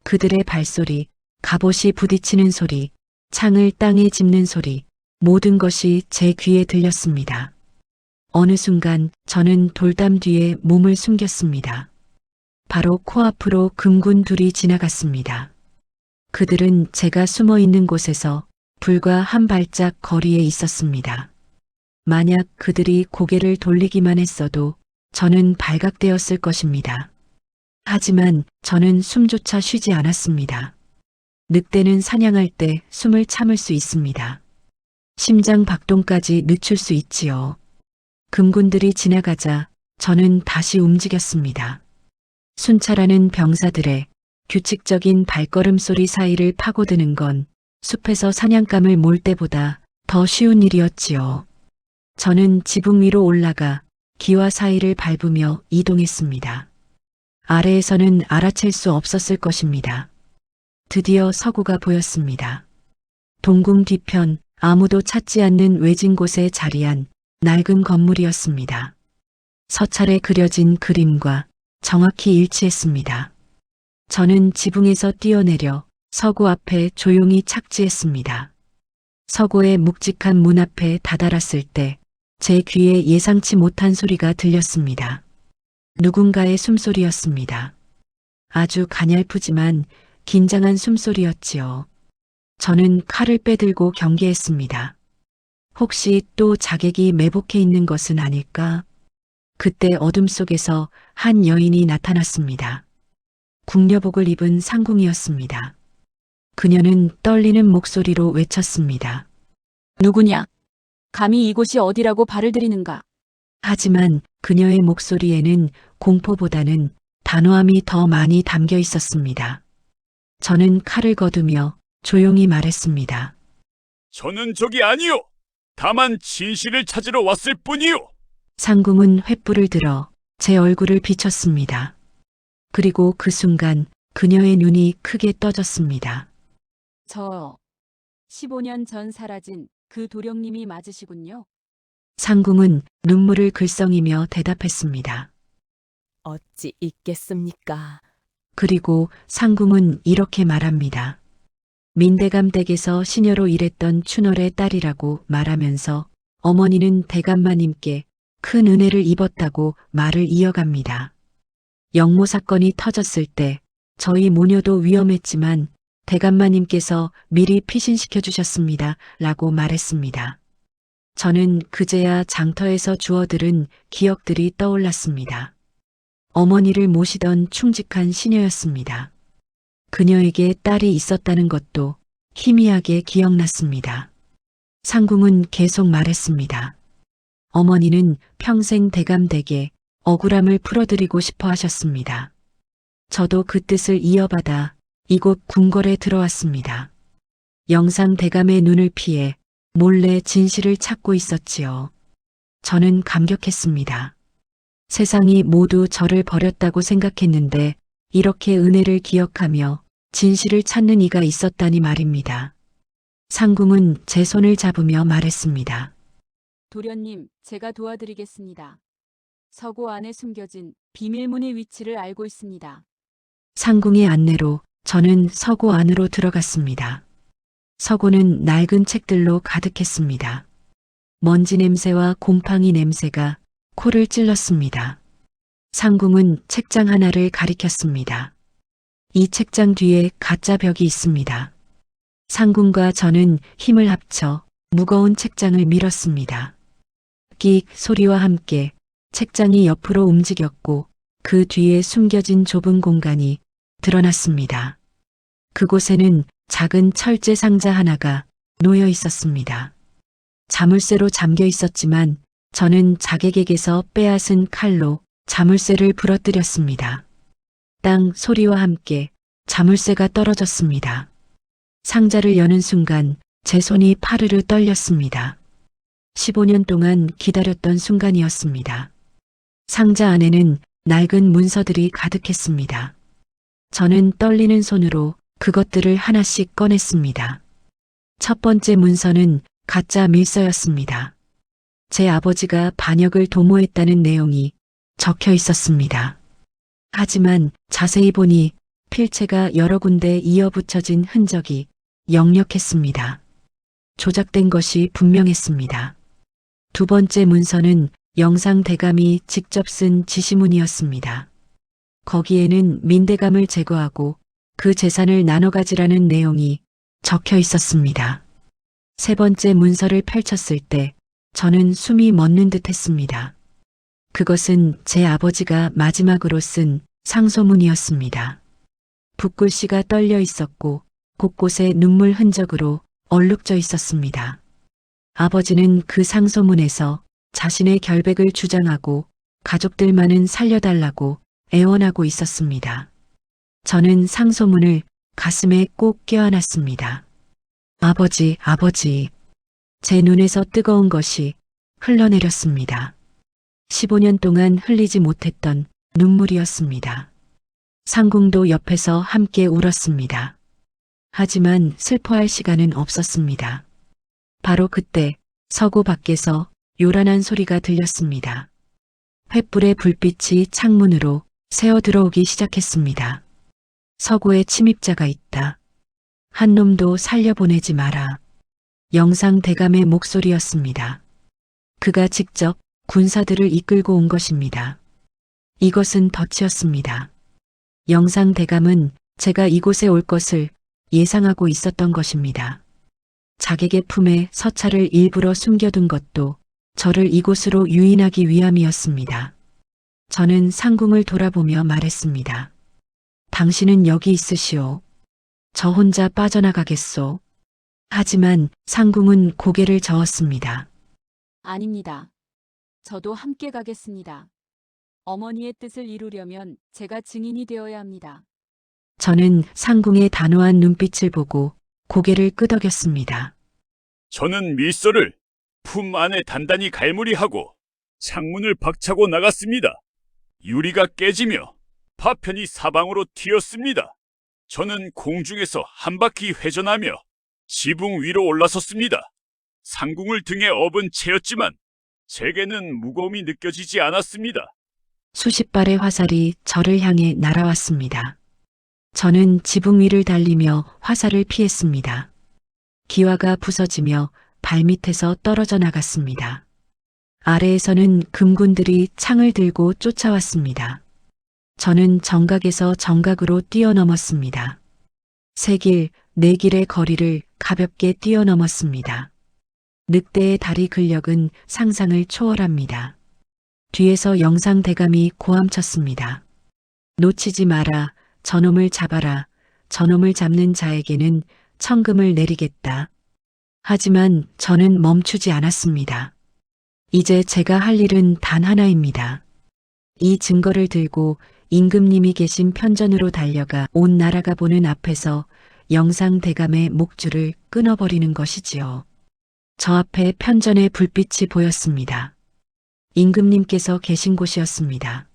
그들의 발소리, 갑옷이 부딪히는 소리, 창을 땅에 짚는 소리, 모든 것이 제 귀에 들렸습니다. 어느 순간 저는 돌담 뒤에 몸을 숨겼습니다. 바로 코앞으로 금군 둘이 지나갔습니다. 그들은 제가 숨어 있는 곳에서 불과 한 발짝 거리에 있었습니다. 만약 그들이 고개를 돌리기만 했어도 저는 발각되었을 것입니다. 하지만 저는 숨조차 쉬지 않았습니다. 늑대는 사냥할 때 숨을 참을 수 있습니다. 심장 박동까지 늦출 수 있지요. 금군들이 지나가자 저는 다시 움직였습니다. 순찰하는 병사들의 규칙적인 발걸음 소리 사이를 파고드는 건 숲에서 사냥감을 몰 때보다 더 쉬운 일이었지요. 저는 지붕 위로 올라가 기와 사이를 밟으며 이동했습니다. 아래에서는 알아챌 수 없었을 것입니다. 드디어 서구가 보였습니다. 동궁 뒤편 아무도 찾지 않는 외진 곳에 자리한 낡은 건물이었습니다. 서찰에 그려진 그림과 정확히 일치했습니다. 저는 지붕에서 뛰어내려 서고 앞에 조용히 착지했습니다. 서고의 묵직한 문 앞에 다다랐을 때 제 귀에 예상치 못한 소리가 들렸습니다. 누군가의 숨소리였습니다. 아주 가냘프지만 긴장한 숨소리였지요. 저는 칼을 빼들고 경계했습니다. 혹시 또 자객이 매복해 있는 것은 아닐까? 그때 어둠 속에서 한 여인이 나타났습니다. 궁녀복을 입은 상궁이었습니다. 그녀는 떨리는 목소리로 외쳤습니다.
누구냐? 감히 이곳이 어디라고 발을 들이는가?
하지만 그녀의 목소리에는 공포보다는 단호함이 더 많이 담겨 있었습니다. 저는 칼을 거두며 조용히 말했습니다.
저는 적이 아니요. 다만 진실을 찾으러 왔을 뿐이요.
상궁은 횃불을 들어 제 얼굴을 비췄습니다. 그리고 그 순간 그녀의 눈이 크게 떠졌습니다.
저 15년 전 사라진 그 도령님이 맞으시군요.
상궁은 눈물을 글썽이며 대답했습니다.
어찌 있겠습니까?
그리고 상궁은 이렇게 말합니다. 민대감 댁에서 시녀로 일했던 춘월의 딸이라고 말하면서 어머니는 대감마님께 큰 은혜를 입었다고 말을 이어갑니다. 영모 사건이 터졌을 때 저희 모녀도 위험했지만 대감마님께서 미리 피신시켜 주셨습니다. 라고 말했습니다. 저는 그제야 장터에서 주워들은 기억들이 떠올랐습니다. 어머니를 모시던 충직한 시녀였습니다. 그녀에게 딸이 있었다는 것도 희미하게 기억났습니다. 상궁은 계속 말했습니다. 어머니는 평생 대감댁에 억울함을 풀어드리고 싶어 하셨습니다. 저도 그 뜻을 이어받아 이곳 궁궐에 들어왔습니다. 영상 대감의 눈을 피해 몰래 진실을 찾고 있었지요. 저는 감격했습니다. 세상이 모두 저를 버렸다고 생각했는데 이렇게 은혜를 기억하며 진실을 찾는 이가 있었다니 말입니다. 상궁은 제 손을 잡으며 말했습니다.
도련님, 제가 도와드리겠습니다. 서고 안에 숨겨진 비밀문의 위치를 알고 있습니다.
상궁의 안내로 저는 서고 안으로 들어갔습니다. 서고는 낡은 책들로 가득했습니다. 먼지 냄새와 곰팡이 냄새가 코를 찔렀습니다. 상궁은 책장 하나를 가리켰습니다. 이 책장 뒤에 가짜 벽이 있습니다. 상궁과 저는 힘을 합쳐 무거운 책장을 밀었습니다. 끽 소리와 함께 책장이 옆으로 움직였고 그 뒤에 숨겨진 좁은 공간이 드러났습니다. 그곳에는 작은 철제 상자 하나가 놓여 있었습니다. 자물쇠로 잠겨 있었지만 저는 자객에게서 빼앗은 칼로 자물쇠를 부러뜨렸습니다. 땅 소리와 함께 자물쇠가 떨어졌습니다. 상자를 여는 순간 제 손이 파르르 떨렸습니다. 15년 동안 기다렸던 순간이었습니다. 상자 안에는 낡은 문서들이 가득했습니다. 저는 떨리는 손으로 그것들을 하나씩 꺼냈습니다. 첫 번째 문서는 가짜 밀서였습니다. 제 아버지가 반역을 도모했다는 내용이 적혀 있었습니다. 하지만 자세히 보니 필체가 여러 군데 이어붙여진 흔적이 역력했습니다. 조작된 것이 분명했습니다. 두 번째 문서는 영상 대감이 직접 쓴 지시문이었습니다. 거기에는 민대감을 제거하고 그 재산을 나눠 가지라는 내용이 적혀 있었습니다. 세 번째 문서를 펼쳤을 때 저는 숨이 멎는 듯 했습니다. 그것은 제 아버지가 마지막으로 쓴 상소문이었습니다. 붓글씨가 떨려 있었고 곳곳에 눈물 흔적으로 얼룩져 있었습니다. 아버지는 그 상소문에서 자신의 결백을 주장하고 가족들만은 살려달라고 애원하고 있었습니다. 저는 상소문을 가슴에 꼭 껴안았습니다. 아버지, 아버지. 제 눈에서 뜨거운 것이 흘러내렸습니다. 15년 동안 흘리지 못했던 눈물이었습니다. 상궁도 옆에서 함께 울었습니다. 하지만 슬퍼할 시간은 없었습니다. 바로 그때 서구 밖에서 요란한 소리가 들렸습니다. 횃불의 불빛이 창문으로 새어 들어오기 시작했습니다. 서구에 침입자가 있다. 한 놈도 살려보내지 마라. 영상 대감의 목소리였습니다. 그가 직접 군사들을 이끌고 온 것입니다. 이것은 덫이었습니다. 영상 대감은 제가 이곳에 올 것을 예상하고 있었던 것입니다. 자객의 품에 서찰을 일부러 숨겨둔 것도 저를 이곳으로 유인하기 위함이었습니다. 저는 상궁을 돌아보며 말했습니다. 당신은 여기 있으시오. 저 혼자 빠져나가겠소. 하지만 상궁은 고개를 저었습니다.
아닙니다. 저도 함께 가겠습니다. 어머니의 뜻을 이루려면 제가 증인이 되어야 합니다.
저는 상궁의 단호한 눈빛을 보고 고개를 끄덕였습니다.
저는 밀서를 품 안에 단단히 갈무리하고 창문을 박차고 나갔습니다. 유리가 깨지며 파편이 사방으로 튀었습니다. 저는 공중에서 한 바퀴 회전하며 지붕 위로 올라섰습니다. 상궁을 등에 업은 채였지만 제게는 무거움이 느껴지지 않았습니다.
수십 발의 화살이 저를 향해 날아왔습니다. 저는 지붕 위를 달리며 화살을 피했습니다. 기와가 부서지며 발밑에서 떨어져 나갔습니다. 아래에서는 금군들이 창을 들고 쫓아왔습니다. 저는 정각에서 정각으로 뛰어넘었습니다. 세 길, 네 길의 거리를 가볍게 뛰어넘었습니다. 늑대의 다리 근력은 상상을 초월합니다. 뒤에서 영상 대감이 고함쳤습니다. 놓치지 마라. 저놈을 잡아라. 저놈을 잡는 자에게는 천금을 내리겠다. 하지만 저는 멈추지 않았습니다. 이제 제가 할 일은 단 하나입니다. 이 증거를 들고 임금님이 계신 편전으로 달려가 온 나라가 보는 앞에서 영상 대감의 목줄을 끊어버리는 것이지요. 저 앞에 편전의 불빛이 보였습니다. 임금님께서 계신 곳이었습니다.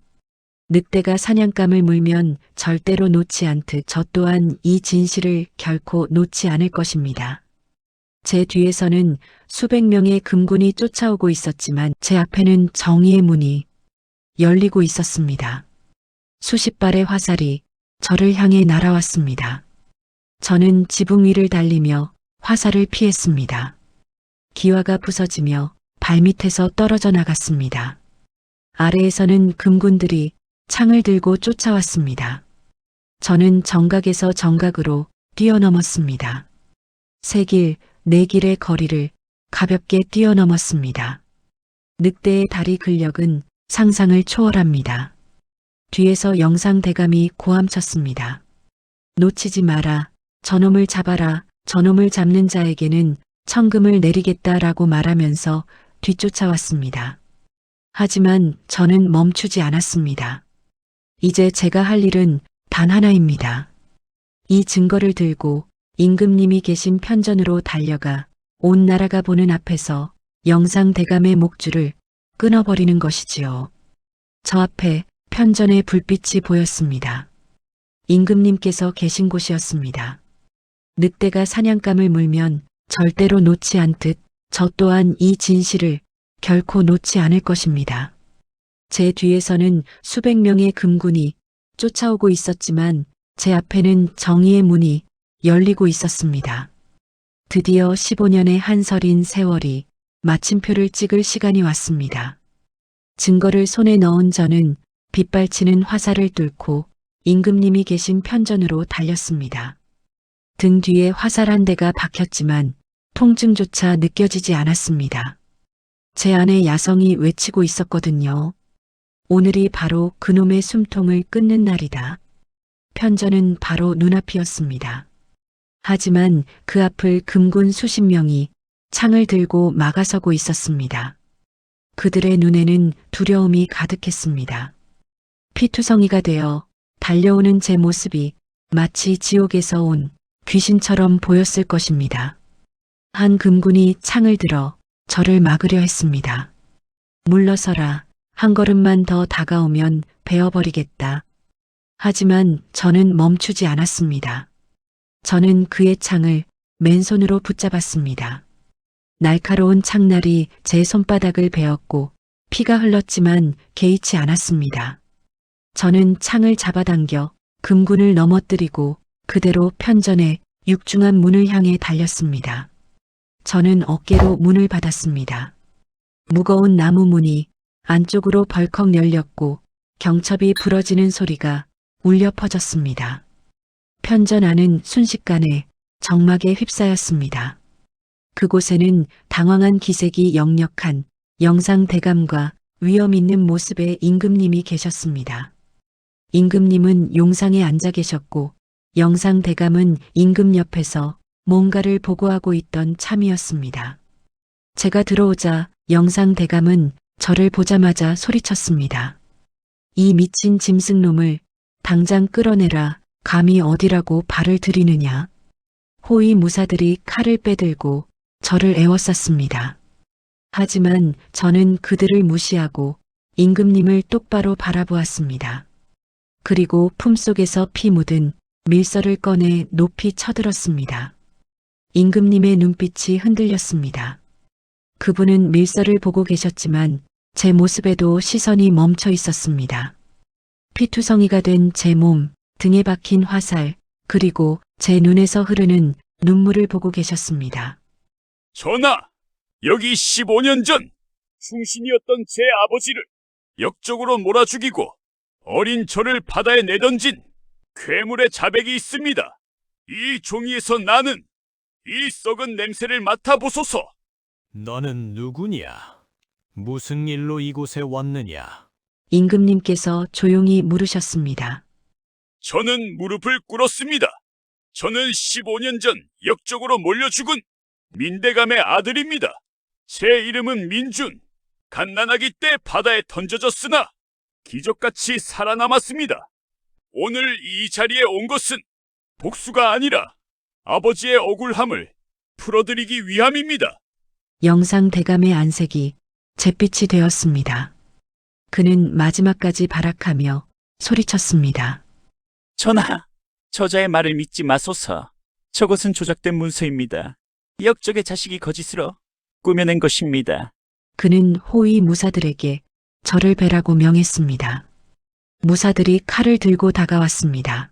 늑대가 사냥감을 물면 절대로 놓지 않듯 저 또한 이 진실을 결코 놓지 않을 것입니다. 제 뒤에서는 수백 명의 금군이 쫓아오고 있었지만 제 앞에는 정의의 문이 열리고 있었습니다. 수십 발의 화살이 저를 향해 날아왔습니다. 저는 지붕 위를 달리며 화살을 피했습니다. 기와가 부서지며 발밑에서 떨어져 나갔습니다. 아래에서는 금군들이 창을 들고 쫓아왔습니다. 저는 정각에서 정각으로 뛰어넘었습니다. 세 길, 네 길의 거리를 가볍게 뛰어넘었습니다. 늑대의 다리 근력은 상상을 초월합니다. 뒤에서 영상 대감이 고함쳤습니다. 놓치지 마라. 저놈을 잡아라. 저놈을 잡는 자에게는 천금을 내리겠다라고 말하면서 뒤쫓아왔습니다. 하지만 저는 멈추지 않았습니다. 이제 제가 할 일은 단 하나입니다. 이 증거를 들고 임금님이 계신 편전으로 달려가 온 나라가 보는 앞에서 영상 대감의 목줄을 끊어버리는 것이지요. 저 앞에 편전의 불빛이 보였습니다. 임금님께서 계신 곳이었습니다. 늑대가 사냥감을 물면 절대로 놓지 않듯 저 또한 이 진실을 결코 놓지 않을 것입니다. 제 뒤에서는 수백 명의 금군이 쫓아오고 있었지만 제 앞에는 정의의 문이 열리고 있었습니다. 드디어 15년의 한설인 세월이 마침표를 찍을 시간이 왔습니다. 증거를 손에 넣은 저는 빗발치는 화살을 뚫고 임금님이 계신 편전으로 달렸습니다. 등 뒤에 화살 한 대가 박혔지만 통증조차 느껴지지 않았습니다. 제 안에 야성이 외치고 있었거든요. 오늘이 바로 그놈의 숨통을 끊는 날이다. 편전은 바로 눈앞이었습니다. 하지만 그 앞을 금군 수십 명이 창을 들고 막아서고 있었습니다. 그들의 눈에는 두려움이 가득했습니다. 피투성이가 되어 달려오는 제 모습이 마치 지옥에서 온 귀신처럼 보였을 것입니다. 한 금군이 창을 들어 저를 막으려 했습니다. 물러서라. 한 걸음만 더 다가오면 베어버리겠다. 하지만 저는 멈추지 않았습니다. 저는 그의 창을 맨손으로 붙잡았습니다. 날카로운 창날이 제 손바닥을 베었고 피가 흘렀지만 개의치 않았습니다. 저는 창을 잡아당겨 금군을 넘어뜨리고 그대로 편전의 육중한 문을 향해 달렸습니다. 저는 어깨로 문을 받았습니다. 무거운 나무 문이 안쪽으로 벌컥 열렸고 경첩이 부러지는 소리가 울려 퍼졌습니다. 편전 안은 순식간에 정막에 휩싸였습니다. 그곳에는 당황한 기색이 역력한 영상 대감과 위험 있는 모습의 임금님이 계셨습니다. 임금님은 용상에 앉아 계셨고 영상 대감은 임금 옆에서 뭔가를 보고하고 있던 참이었습니다. 제가 들어오자 영상 대감은 저를 보자마자 소리쳤습니다. 이 미친 짐승놈을 당장 끌어내라. 감히 어디라고 발을 들이느냐. 호위 무사들이 칼을 빼들고 저를 에워쌌습니다. 하지만 저는 그들을 무시하고 임금님을 똑바로 바라보았습니다. 그리고 품속에서 피 묻은 밀서를 꺼내 높이 쳐들었습니다. 임금님의 눈빛이 흔들렸습니다. 그분은 밀서를 보고 계셨지만 제 모습에도 시선이 멈춰 있었습니다. 피투성이가 된 제 몸, 등에 박힌 화살, 그리고 제 눈에서 흐르는 눈물을 보고 계셨습니다.
전하, 여기 15년 전 충신이었던 제 아버지를 역적으로 몰아 죽이고 어린 저를 바다에 내던진 괴물의 자백이 있습니다. 이 종이에서 나는 이 썩은 냄새를 맡아보소서.
너는 누구냐? 무슨 일로 이곳에 왔느냐?
임금님께서 조용히 물으셨습니다.
저는 무릎을 꿇었습니다. 저는 15년 전 역적으로 몰려 죽은 민대감의 아들입니다. 제 이름은 민준. 갓난아기 때 바다에 던져졌으나 기적같이 살아남았습니다. 오늘 이 자리에 온 것은 복수가 아니라 아버지의 억울함을 풀어드리기 위함입니다.
영상 대감의 안색이 잿빛이 되었습니다. 그는 마지막까지 발악하며 소리쳤습니다.
전하, 저자의 말을 믿지 마소서. 저것은 조작된 문서입니다. 역적의 자식이 거짓으로 꾸며낸 것입니다.
그는 호위 무사들에게 저를 베라고 명했습니다. 무사들이 칼을 들고 다가왔습니다.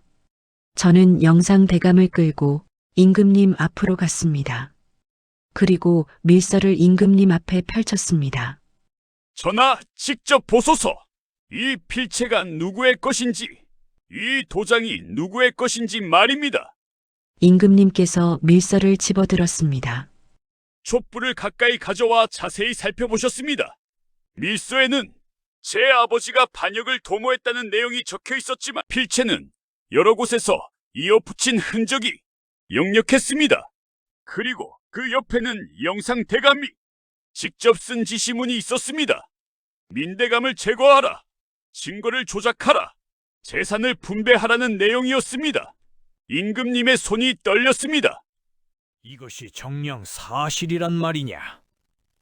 저는 영상 대감을 끌고 임금님 앞으로 갔습니다. 그리고 밀서를 임금님 앞에 펼쳤습니다.
전하, 직접 보소서. 이 필체가 누구의 것인지, 이 도장이 누구의 것인지 말입니다.
임금님께서 밀서를 집어들었습니다.
촛불을 가까이 가져와 자세히 살펴보셨습니다. 밀서에는 제 아버지가 반역을 도모했다는 내용이 적혀 있었지만 필체는 여러 곳에서 이어붙인 흔적이 역력했습니다. 그리고 그 옆에는 영상 대감이 직접 쓴 지시문이 있었습니다. 민대감을 제거하라. 증거를 조작하라. 재산을 분배하라는 내용이었습니다. 임금님의 손이 떨렸습니다.
이것이 정녕 사실이란 말이냐?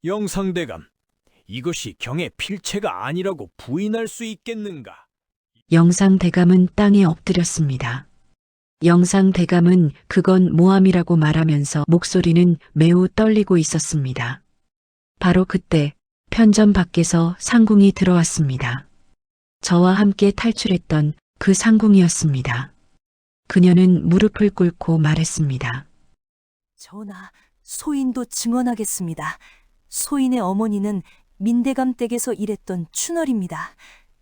영상대감, 이것이 경의 필체가 아니라고 부인할 수 있겠는가?
영상 대감은 땅에 엎드렸습니다. 영상 대감은 그건 모함이라고 말하면서 목소리는 매우 떨리고 있었습니다. 바로 그때 편전 밖에서 상궁이 들어왔습니다. 저와 함께 탈출했던 그 상궁이었습니다. 그녀는 무릎을 꿇고 말했습니다.
전하, 소인도 증언하겠습니다. 소인의 어머니는 민대감 댁에서 일했던 춘월입니다.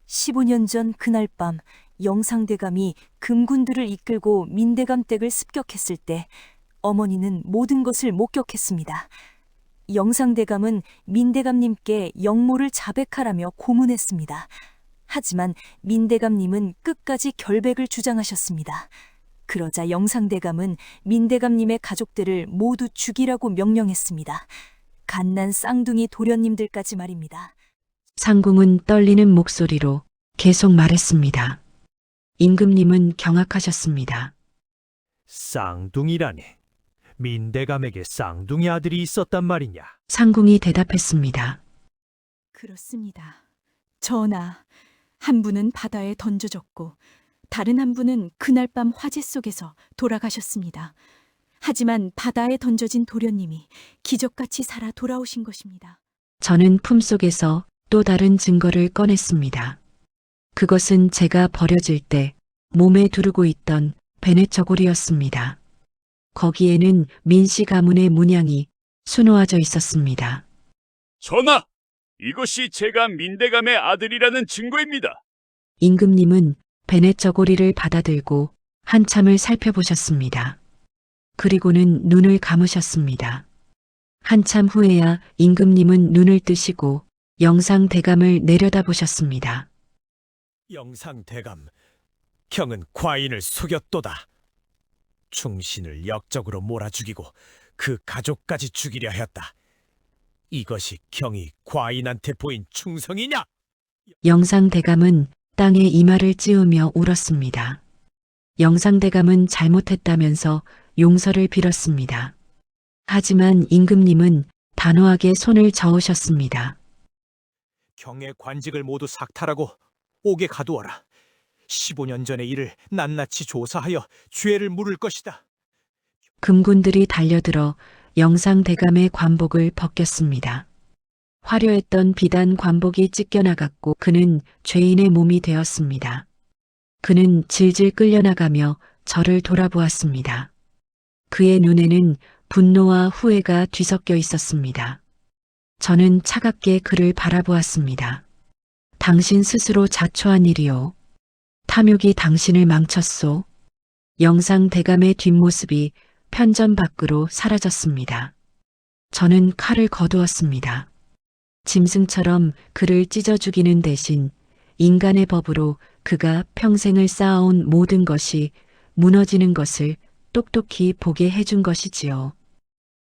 15년 전 그날 밤 영상대감이 금군들을 이끌고 민대감 댁을 습격했을 때 어머니는 모든 것을 목격했습니다. 영상대감은 민대감님께 영모를 자백하라며 고문했습니다. 하지만 민대감님은 끝까지 결백을 주장하셨습니다. 그러자 영상대감은 민대감님의 가족들을 모두 죽이라고 명령했습니다. 갓난 쌍둥이 도련님들까지 말입니다.
상궁은 떨리는 목소리로 계속 말했습니다. 임금님은 경악하셨습니다.
쌍둥이라니. 민대감에게 쌍둥이 아들이 있었단 말이냐?
상궁이 대답했습니다.
그렇습니다. 전하, 한 분은 바다에 던져졌고 다른 한 분은 그날 밤 화재 속에서 돌아가셨습니다. 하지만 바다에 던져진 도련님이 기적같이 살아 돌아오신 것입니다.
저는 품속에서 또 다른 증거를 꺼냈습니다. 그것은 제가 버려질 때 몸에 두르고 있던 베네저골이었습니다. 거기에는 민씨 가문의 문양이 수놓아져 있었습니다.
전하, 이것이 제가 민대감의 아들이라는 증거입니다.
임금님은 베네저고리를 받아들고 한참을 살펴보셨습니다. 그리고는 눈을 감으셨습니다. 한참 후에야 임금님은 눈을 뜨시고 영상 대감을 내려다보셨습니다.
영상대감, 경은 과인을 속였도다. 충신을 역적으로 몰아 죽이고 그 가족까지 죽이려 하였다. 이것이 경이 과인한테 보인 충성이냐?
영상 대감은 땅에 이마를 찌우며 울었습니다. 영상 대감은 잘못했다면서 용서를 빌었습니다. 하지만 임금님은 단호하게 손을 저으셨습니다.
경의 관직을 모두 삭탈하고 옥에 가두어라. 15년 전의 일을 낱낱이 조사하여 죄를 물을 것이다.
금군들이 달려들어 영상 대감의 관복을 벗겼습니다. 화려했던 비단 관복이 찢겨나갔고 그는 죄인의 몸이 되었습니다. 그는 질질 끌려나가며 저를 돌아보았습니다. 그의 눈에는 분노와 후회가 뒤섞여 있었습니다. 저는 차갑게 그를 바라보았습니다. 당신 스스로 자초한 일이요. 탐욕이 당신을 망쳤소. 영상 대감의 뒷모습이 편전 밖으로 사라졌습니다. 저는 칼을 거두었습니다. 짐승처럼 그를 찢어 죽이는 대신 인간의 법으로 그가 평생을 쌓아온 모든 것이 무너지는 것을 똑똑히 보게 해준 것이지요.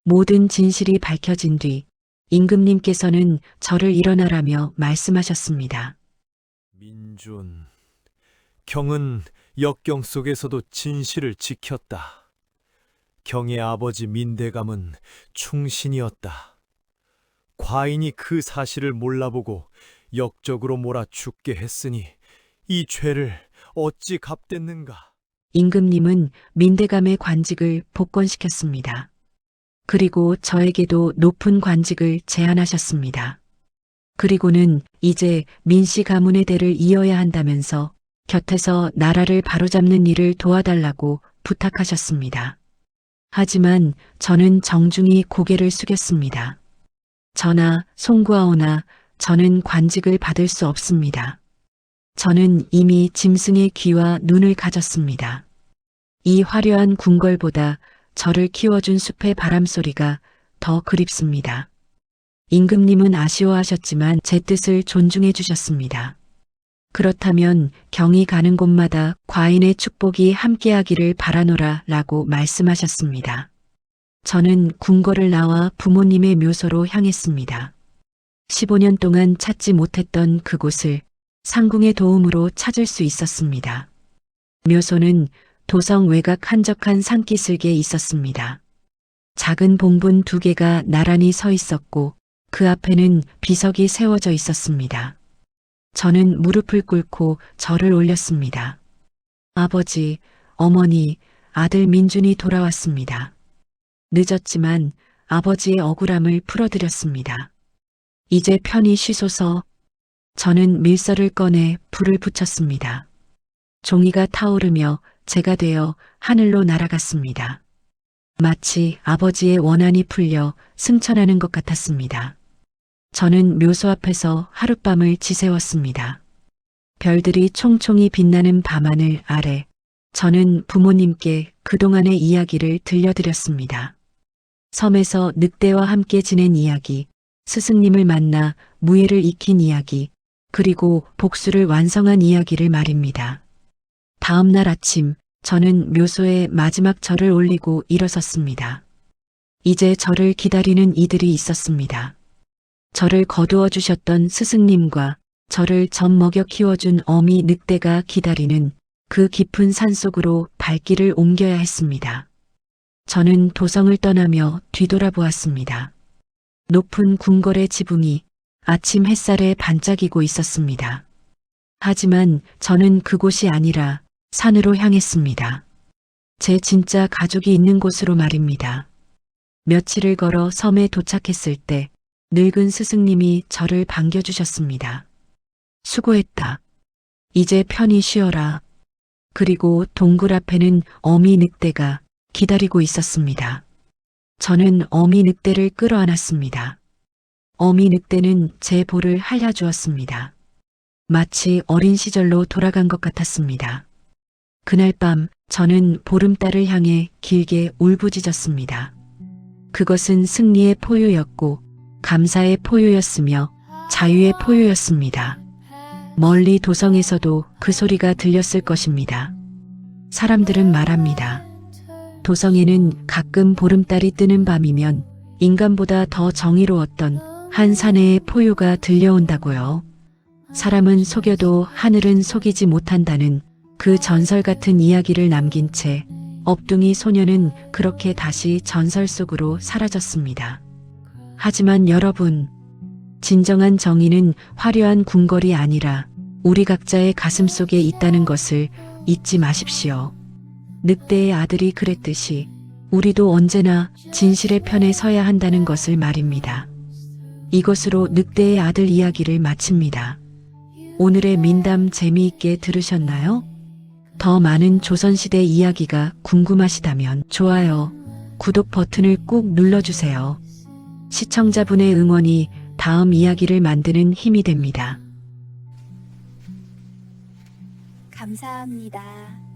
모든 진실이 밝혀진 뒤 임금님께서는 저를 일어나라며 말씀하셨습니다.
민준, 경은 역경 속에서도 진실을 지켰다. 경의 아버지 민대감은 충신이었다. 과인이 그 사실을 몰라보고 역적으로 몰아 죽게 했으니 이 죄를 어찌 갚겠는가?
임금님은 민대감의 관직을 복권시켰습니다. 그리고 저에게도 높은 관직을 제안하셨습니다. 그리고는 이제 민씨 가문의 대를 이어야 한다면서 곁에서 나라를 바로잡는 일을 도와달라고 부탁하셨습니다. 하지만 저는 정중히 고개를 숙였습니다. 전하, 송구하오나 저는 관직을 받을 수 없습니다. 저는 이미 짐승의 귀와 눈을 가졌습니다. 이 화려한 궁궐보다 저를 키워준 숲의 바람소리가 더 그립습니다. 임금님은 아쉬워하셨지만 제 뜻을 존중해 주셨습니다. 그렇다면 경이 가는 곳마다 과인의 축복이 함께하기를 바라노라 라고 말씀하셨습니다. 저는 궁궐을 나와 부모님의 묘소로 향했습니다. 15년 동안 찾지 못했던 그곳을 상궁의 도움으로 찾을 수 있었습니다. 묘소는 도성 외곽 한적한 산기슭에 있었습니다. 작은 봉분 2개가 나란히 서 있었고 그 앞에는 비석이 세워져 있었습니다. 저는 무릎을 꿇고 절을 올렸습니다. 아버지, 어머니, 아들 민준이 돌아왔습니다. 늦었지만 아버지의 억울함을 풀어드렸습니다. 이제 편히 쉬소서. 저는 밀서를 꺼내 불을 붙였습니다. 종이가 타오르며 제가 되어 하늘로 날아갔습니다. 마치 아버지의 원한이 풀려 승천하는 것 같았습니다. 저는 묘소 앞에서 하룻밤을 지새웠습니다. 별들이 총총히 빛나는 밤하늘 아래 저는 부모님께 그동안의 이야기를 들려드렸습니다. 섬에서 늑대와 함께 지낸 이야기, 스승님을 만나 무예를 익힌 이야기, 그리고 복수를 완성한 이야기를 말입니다. 다음 날 아침 저는 묘소에 마지막 절을 올리고 일어섰습니다. 이제 저를 기다리는 이들이 있었습니다. 저를 거두어 주셨던 스승님과 저를 젖 먹여 키워준 어미 늑대가 기다리는 그 깊은 산속으로 발길을 옮겨야 했습니다. 저는 도성을 떠나며 뒤돌아보았습니다. 높은 궁궐의 지붕이 아침 햇살에 반짝이고 있었습니다. 하지만 저는 그곳이 아니라 산으로 향했습니다. 제 진짜 가족이 있는 곳으로 말입니다. 며칠을 걸어 섬에 도착했을 때 늙은 스승님이 저를 반겨주셨습니다. 수고했다. 이제 편히 쉬어라. 그리고 동굴 앞에는 어미 늑대가 기다리고 있었습니다. 저는 어미 늑대를 끌어안았습니다. 어미 늑대는 제 볼을 핥아주었습니다. 마치 어린 시절로 돌아간 것 같았습니다. 그날 밤 저는 보름달을 향해 길게 울부짖었습니다. 그것은 승리의 포효였고 감사의 포효였으며 자유의 포효였습니다. 멀리 도성에서도 그 소리가 들렸을 것입니다. 사람들은 말합니다. 도성에는 가끔 보름달이 뜨는 밤이면 인간보다 더 정의로웠던 한 사내의 포효가 들려온다고요. 사람은 속여도 하늘은 속이지 못한다는 그 전설 같은 이야기를 남긴 채 업둥이 소녀는 그렇게 다시 전설 속으로 사라졌습니다. 하지만 여러분, 진정한 정의는 화려한 궁궐이 아니라 우리 각자의 가슴 속에 있다는 것을 잊지 마십시오. 늑대의 아들이 그랬듯이 우리도 언제나 진실의 편에 서야 한다는 것을 말입니다. 이것으로 늑대의 아들 이야기를 마칩니다. 오늘의 민담 재미있게 들으셨나요? 더 많은 조선시대 이야기가 궁금하시다면 좋아요, 구독 버튼을 꾹 눌러주세요. 시청자분의 응원이 다음 이야기를 만드는 힘이 됩니다.
감사합니다.